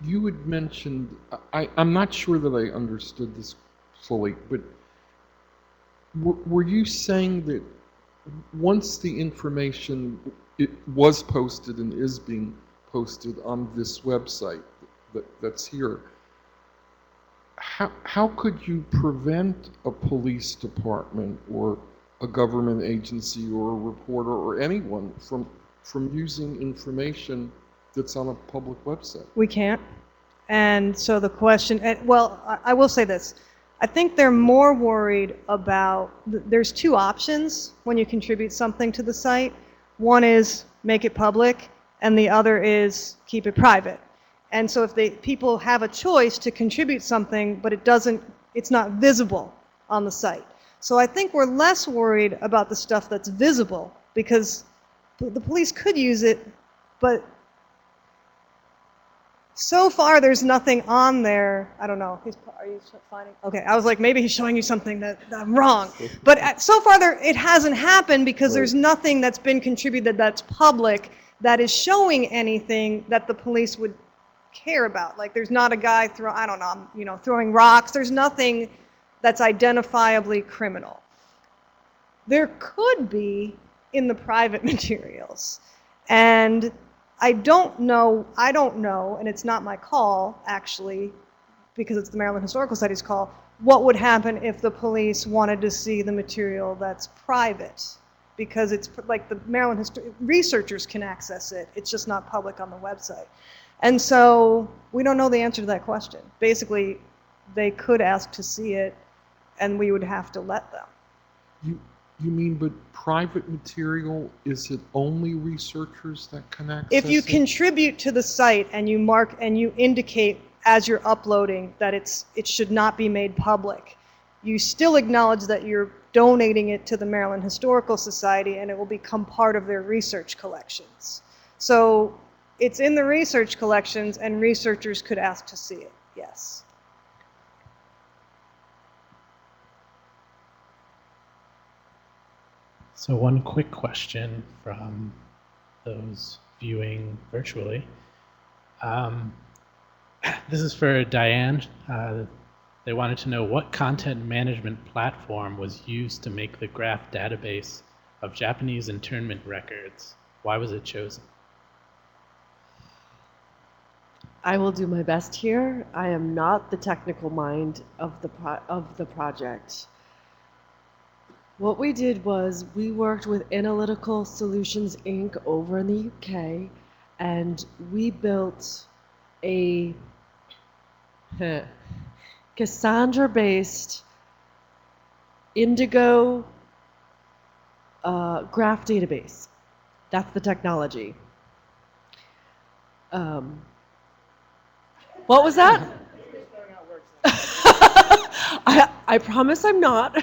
You had mentioned, I'm not sure that I understood this fully, but were you saying that once the information was posted and is being posted on this website that's here, how could you prevent a police department or a government agency or a reporter or anyone from using information that's on a public website? we can't. And so the question, well, I will say this. I think they're more worried about, there's 2 options when you contribute something to the site. One is make it public, and the other is keep it private. And so if people have a choice to contribute something, but it's not visible on the site. So I think we're less worried about the stuff that's visible, because the police could use it, but so far there's nothing on there. I don't know. Are you finding? Okay, I was like, maybe he's showing you something that I'm wrong. But so far it hasn't happened, because there's nothing that's been contributed that's public that is showing anything that the police would care about. Like, there's not a guy throwing rocks. There's nothing that's identifiably criminal. There could be in the private materials. And I don't know, and it's not my call, actually, because it's the Maryland Historical Society's call, what would happen if the police wanted to see the material that's private. Because it's like the Maryland researchers can access it, it's just not public on the website. And so we don't know the answer to that question. Basically, they could ask to see it, and we would have to let them. You mean, but private material, is it only researchers that can access If you it? contribute to the site and you mark and you indicate as you're uploading that it should not be made public, you still acknowledge that you're donating it to the Maryland Historical Society, and it will become part of their research collections. So it's in the research collections, and researchers could ask to see it. Yes. So one quick question from those viewing virtually. This is for Diane. They wanted to know what content management platform was used to make the graph database of Japanese internment records. Why was it chosen? I will do my best here. I am not the technical mind of the project. What we did was we worked with Analytical Solutions Inc. over in the UK, and we built a Cassandra-based Indigo graph database. That's the technology. What was that? I promise I'm not.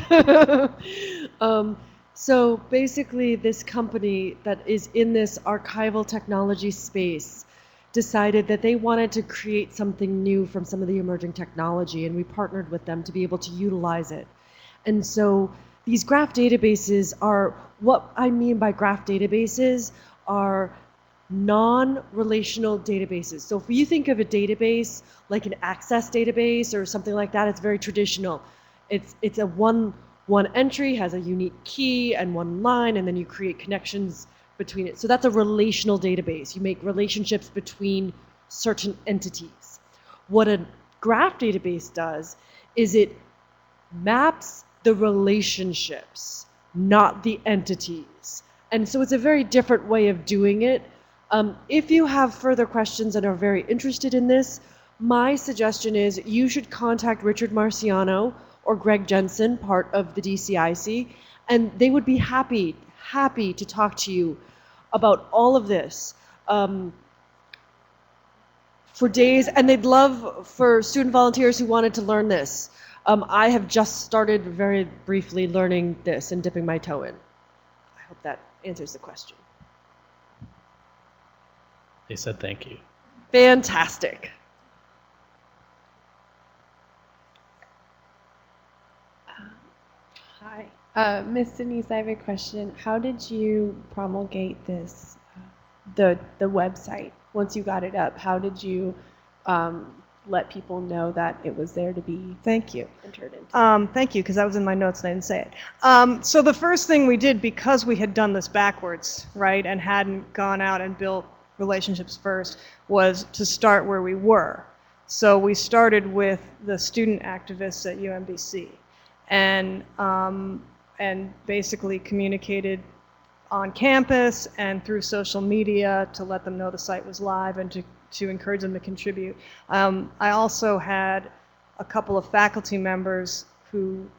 So basically, this company that is in this archival technology space decided that they wanted to create something new from some of the emerging technology, and we partnered with them to be able to utilize it. And so these graph databases are, what I mean by graph databases are non-relational databases. So if you think of a database like an access database or something like that, it's very traditional. It's a one entry, has a unique key and one line, and then you create connections between it. So that's a relational database. You make relationships between certain entities. What a graph database does is it maps the relationships, not the entities. And so it's a very different way of doing it. If you have further questions and are very interested in this, my suggestion is you should contact Richard Marciano or Greg Jensen, part of the DCIC, and they would be happy to talk to you about all of this for days, and they'd love for student volunteers who wanted to learn this. I have just started very briefly learning this and dipping my toe in. I hope that answers the question. They said thank you. Fantastic. Hi. Miss Denise, I have a question. How did you promulgate this, the website? Once you got it up, how did you let people know that it was there to be Thank you. entered into? Thank you, because that was in my notes and I didn't say it. So the first thing we did, because we had done this backwards, right, and hadn't gone out and built relationships first, was to start where we were. So we started with the student activists at UMBC, and basically communicated on campus and through social media to let them know the site was live and to encourage them to contribute. I also had a couple of faculty members who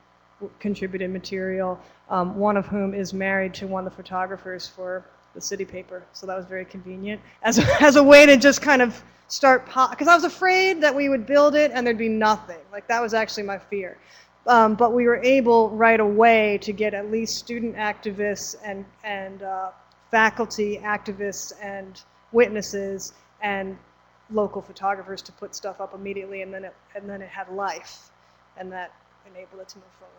contributed material, one of whom is married to one of the photographers for the city paper, so that was very convenient as a way to just kind of start, because I was afraid that we would build it and there'd be nothing. Like, that was actually my fear. But we were able right away to get at least student activists and faculty activists and witnesses and local photographers to put stuff up immediately, and then it had life, and that enabled it to move forward.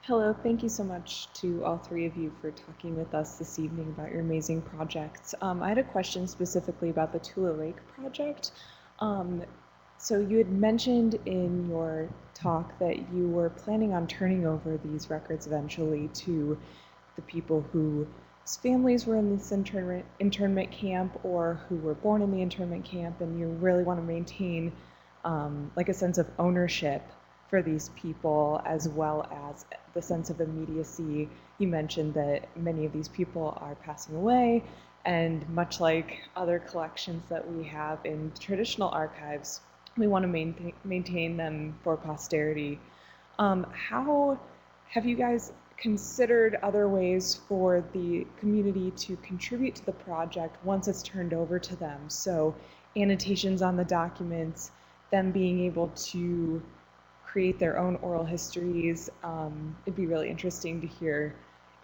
Hello, thank you so much to all three of you for talking with us this evening about your amazing projects. I had a question specifically about the Tula Lake project. So you had mentioned in your talk that you were planning on turning over these records eventually to the people whose families were in this internment camp or who were born in the internment camp, and you really want to maintain like a sense of ownership for these people, as well as the sense of immediacy. You mentioned that many of these people are passing away, and much like other collections that we have in traditional archives, we want to maintain them for posterity. How have you guys considered other ways for the community to contribute to the project once it's turned over to them? So annotations on the documents, them being able to create their own oral histories. It'd be really interesting to hear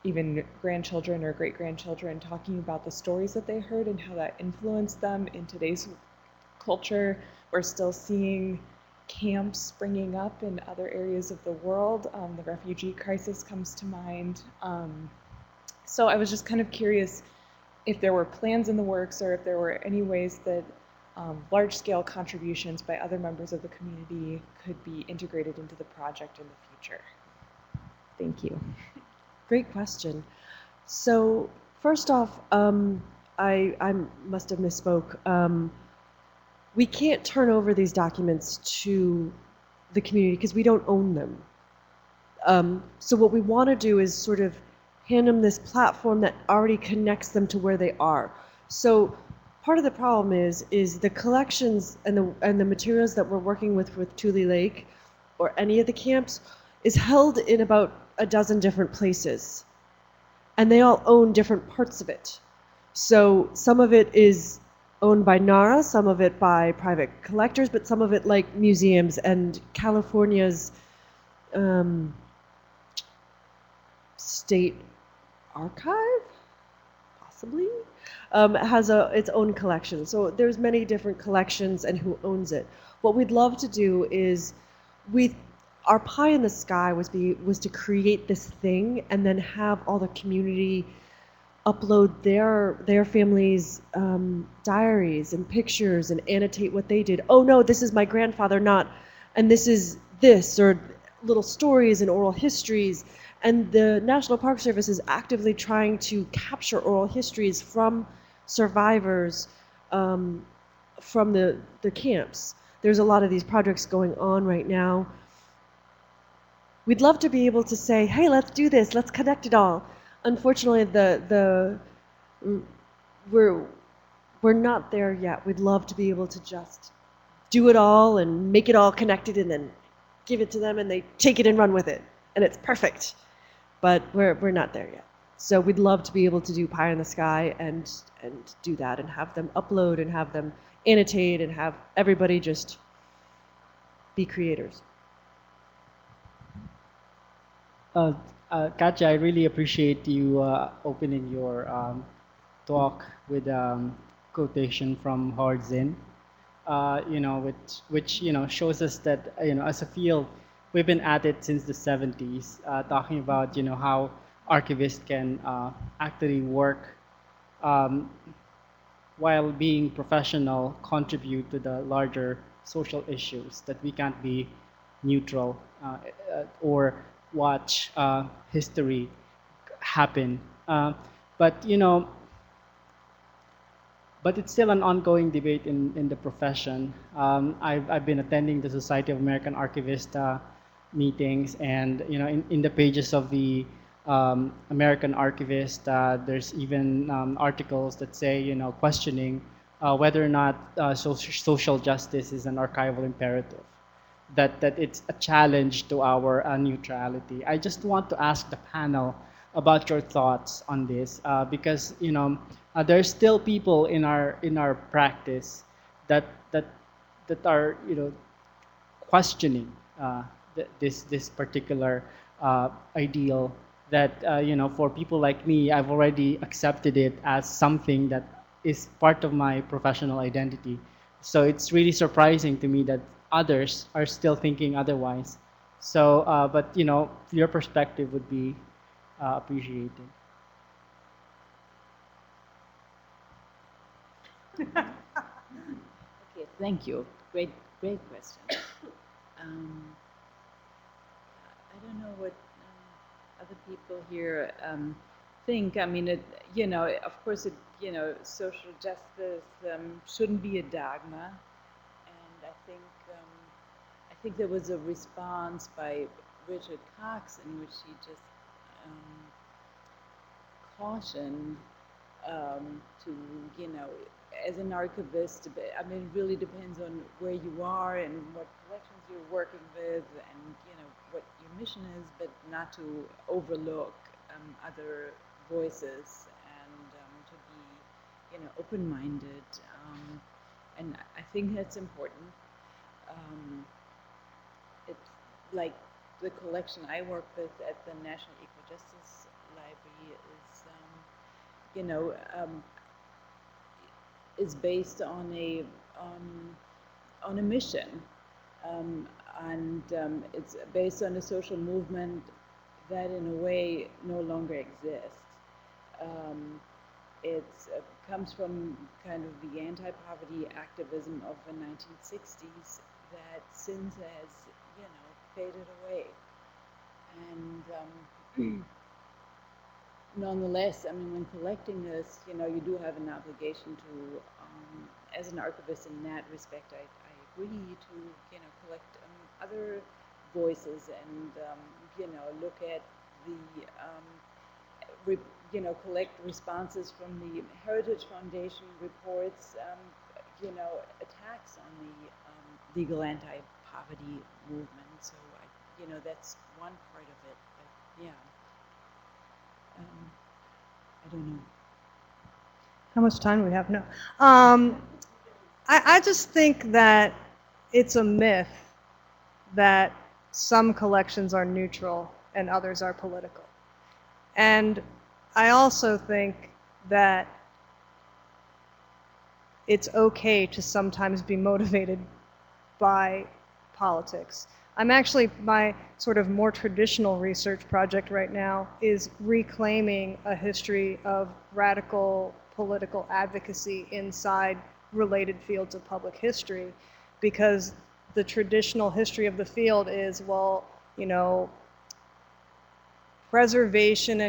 even grandchildren or great-grandchildren talking about the stories that they heard and how that influenced them in today's culture. We're still seeing camps springing up in other areas of the world. The refugee crisis comes to mind. So I was just kind of curious if there were plans in the works or if there were any ways that large-scale contributions by other members of the community could be integrated into the project in the future. Thank you. Great question. So first off, I must have misspoke. We can't turn over these documents to the community because we don't own them. So what we want to do is sort of hand them this platform that already connects them to where they are. So part of the problem is the collections and the materials that we're working with Tule Lake or any of the camps is held in about a dozen different places, and they all own different parts of it. So some of it is owned by NARA, some of it by private collectors, but some of it like museums and California's state archive, possibly, has its own collection. So there's many different collections and who owns it. What we'd love to do is our pie in the sky was to create this thing and then have all the community upload their families' diaries and pictures and annotate what they did. Oh no, this is my grandfather, not, and this is this, or little stories and oral histories. And the National Park Service is actively trying to capture oral histories from survivors from the camps. There's a lot of these projects going on right now. We'd love to be able to say, hey, let's do this, let's connect it all. Unfortunately, we're not there yet. We'd love to be able to just do it all and make it all connected and then give it to them and they take it and run with it. And it's perfect. But we're not there yet. So we'd love to be able to do pie in the sky and do that and have them upload and have them annotate and have everybody just be creators. Katja, I really appreciate you opening your talk with quotation from Howard Zinn, which shows us that as a field we've been at it since the 70s, talking about how archivists can actually work while being professional, contribute to the larger social issues, that we can't be neutral or watch history happen. But it's still an ongoing debate in the profession. I've been attending the Society of American Archivists meetings, and in the pages of the American Archivist, there's even articles that say questioning whether or not social justice is an archival imperative, that it's a challenge to our neutrality. I just want to ask the panel about your thoughts on this, because there's still people in our practice that are questioning this particular ideal, that for people like me, I've already accepted it as something that is part of my professional identity. So it's really surprising to me that others are still thinking otherwise. So, but your perspective would be appreciated. Okay, thank you. Great question. I don't know what other people here think. I mean, of course, social justice shouldn't be a dogma, and I think there was a response by Richard Cox in which he just cautioned to, as an archivist, I mean, it really depends on where you are and what collections you're working with and, what your mission is, but not to overlook other voices and to be, open-minded. And I think that's important. It's like the collection I work with at the National Equal Justice Library is, you know, is based on a mission, and it's based on a social movement that, in a way, no longer exists. It comes from kind of the anti-poverty activism of the 1960s that since has, you know, faded away. And nonetheless, I mean, when collecting this, you know, you do have an obligation to, as an archivist in that respect, I agree to, you know, collect other voices and, you know, look at the, you know, collect responses from the Heritage Foundation reports, you know, attacks on the legal anti-poverty movement. So, you know, that's one part of it, but yeah. I don't know. How much time do we have? No. I just think that it's a myth that some collections are neutral and others are political. And I also think that it's okay to sometimes be motivated by politics. I'm actually, my sort of more traditional research project right now is reclaiming a history of radical political advocacy inside related fields of public history, because the traditional history of the field is, well, you know, preservation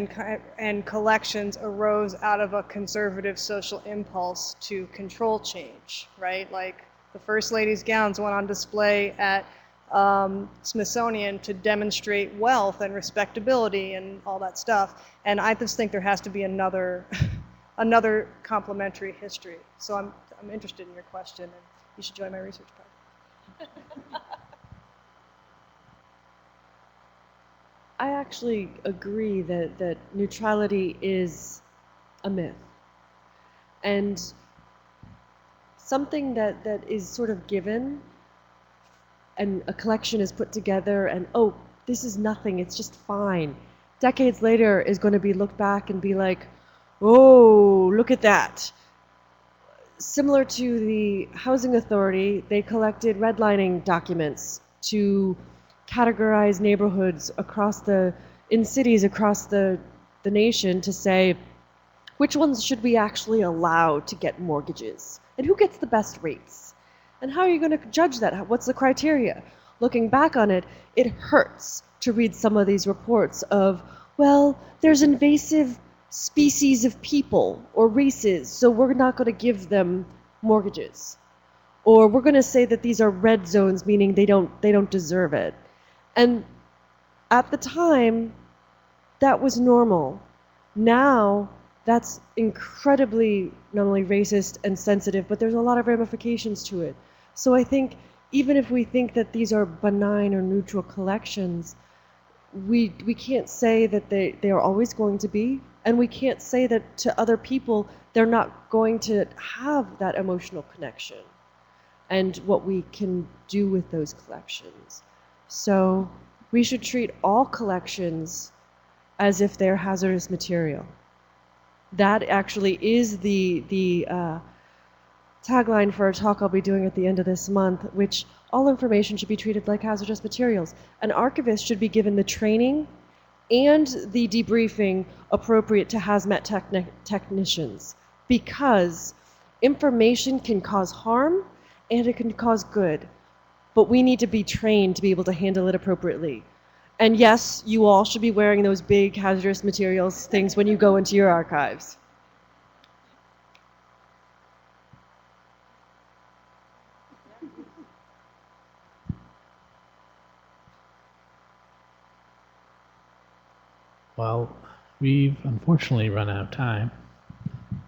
and collections arose out of a conservative social impulse to control change, right? Like the First Lady's gowns went on display at Smithsonian to demonstrate wealth and respectability and all that stuff. And I just think there has to be another another complementary history. So I'm interested in your question, and you should join my research project. I actually agree that neutrality is a myth. And something that is sort of given, and a collection is put together, and oh, this is nothing, it's just fine. Decades later is going to be looked back and be like, oh, look at that. Similar to the Housing Authority, they collected redlining documents to categorize neighborhoods in cities across the nation to say, which ones should we actually allow to get mortgages? And who gets the best rates? And how are you going to judge that? What's the criteria? Looking back on it, it hurts to read some of these reports of, well, there's invasive species of people or races, so we're not going to give them mortgages. Or we're going to say that these are red zones, meaning they don't deserve it. And at the time, that was normal. Now, that's incredibly not only racist and sensitive, but there's a lot of ramifications to it. So I think even if we think that these are benign or neutral collections, we can't say that they are always going to be, and we can't say that to other people they're not going to have that emotional connection and what we can do with those collections. So we should treat all collections as if they're hazardous material. That actually is the tagline for a talk I'll be doing at the end of this month, which all information should be treated like hazardous materials. An archivist should be given the training and the debriefing appropriate to hazmat technicians, because information can cause harm and it can cause good, but we need to be trained to be able to handle it appropriately. And yes, you all should be wearing those big hazardous materials things when you go into your archives. Well, we've unfortunately run out of time,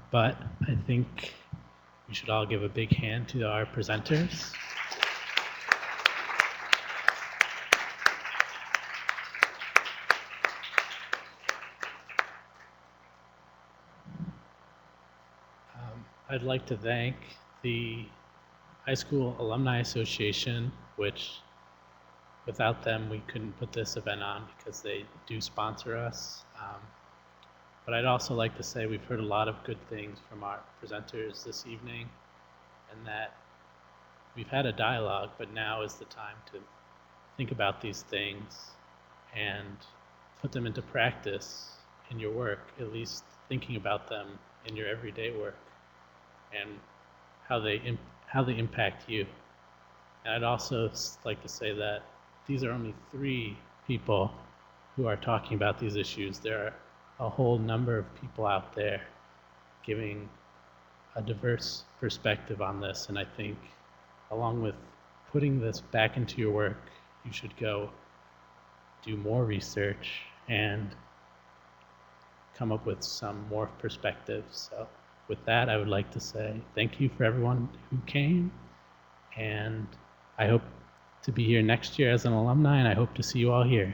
but I think we should all give a big hand to our presenters. I'd like to thank the iSchool Alumni Association, which without them, we couldn't put this event on because they do sponsor us. But I'd also like to say we've heard a lot of good things from our presenters this evening, and that we've had a dialogue, but now is the time to think about these things and put them into practice in your work, at least thinking about them in your everyday work and how they impact you. And I'd also like to say that these are only 3 people who are talking about these issues. There are a whole number of people out there giving a diverse perspective on this, and I think along with putting this back into your work, you should go do more research and come up with some more perspectives. So with that, I would like to say thank you for everyone who came, and I hope to be here next year as an alumni, and I hope to see you all here.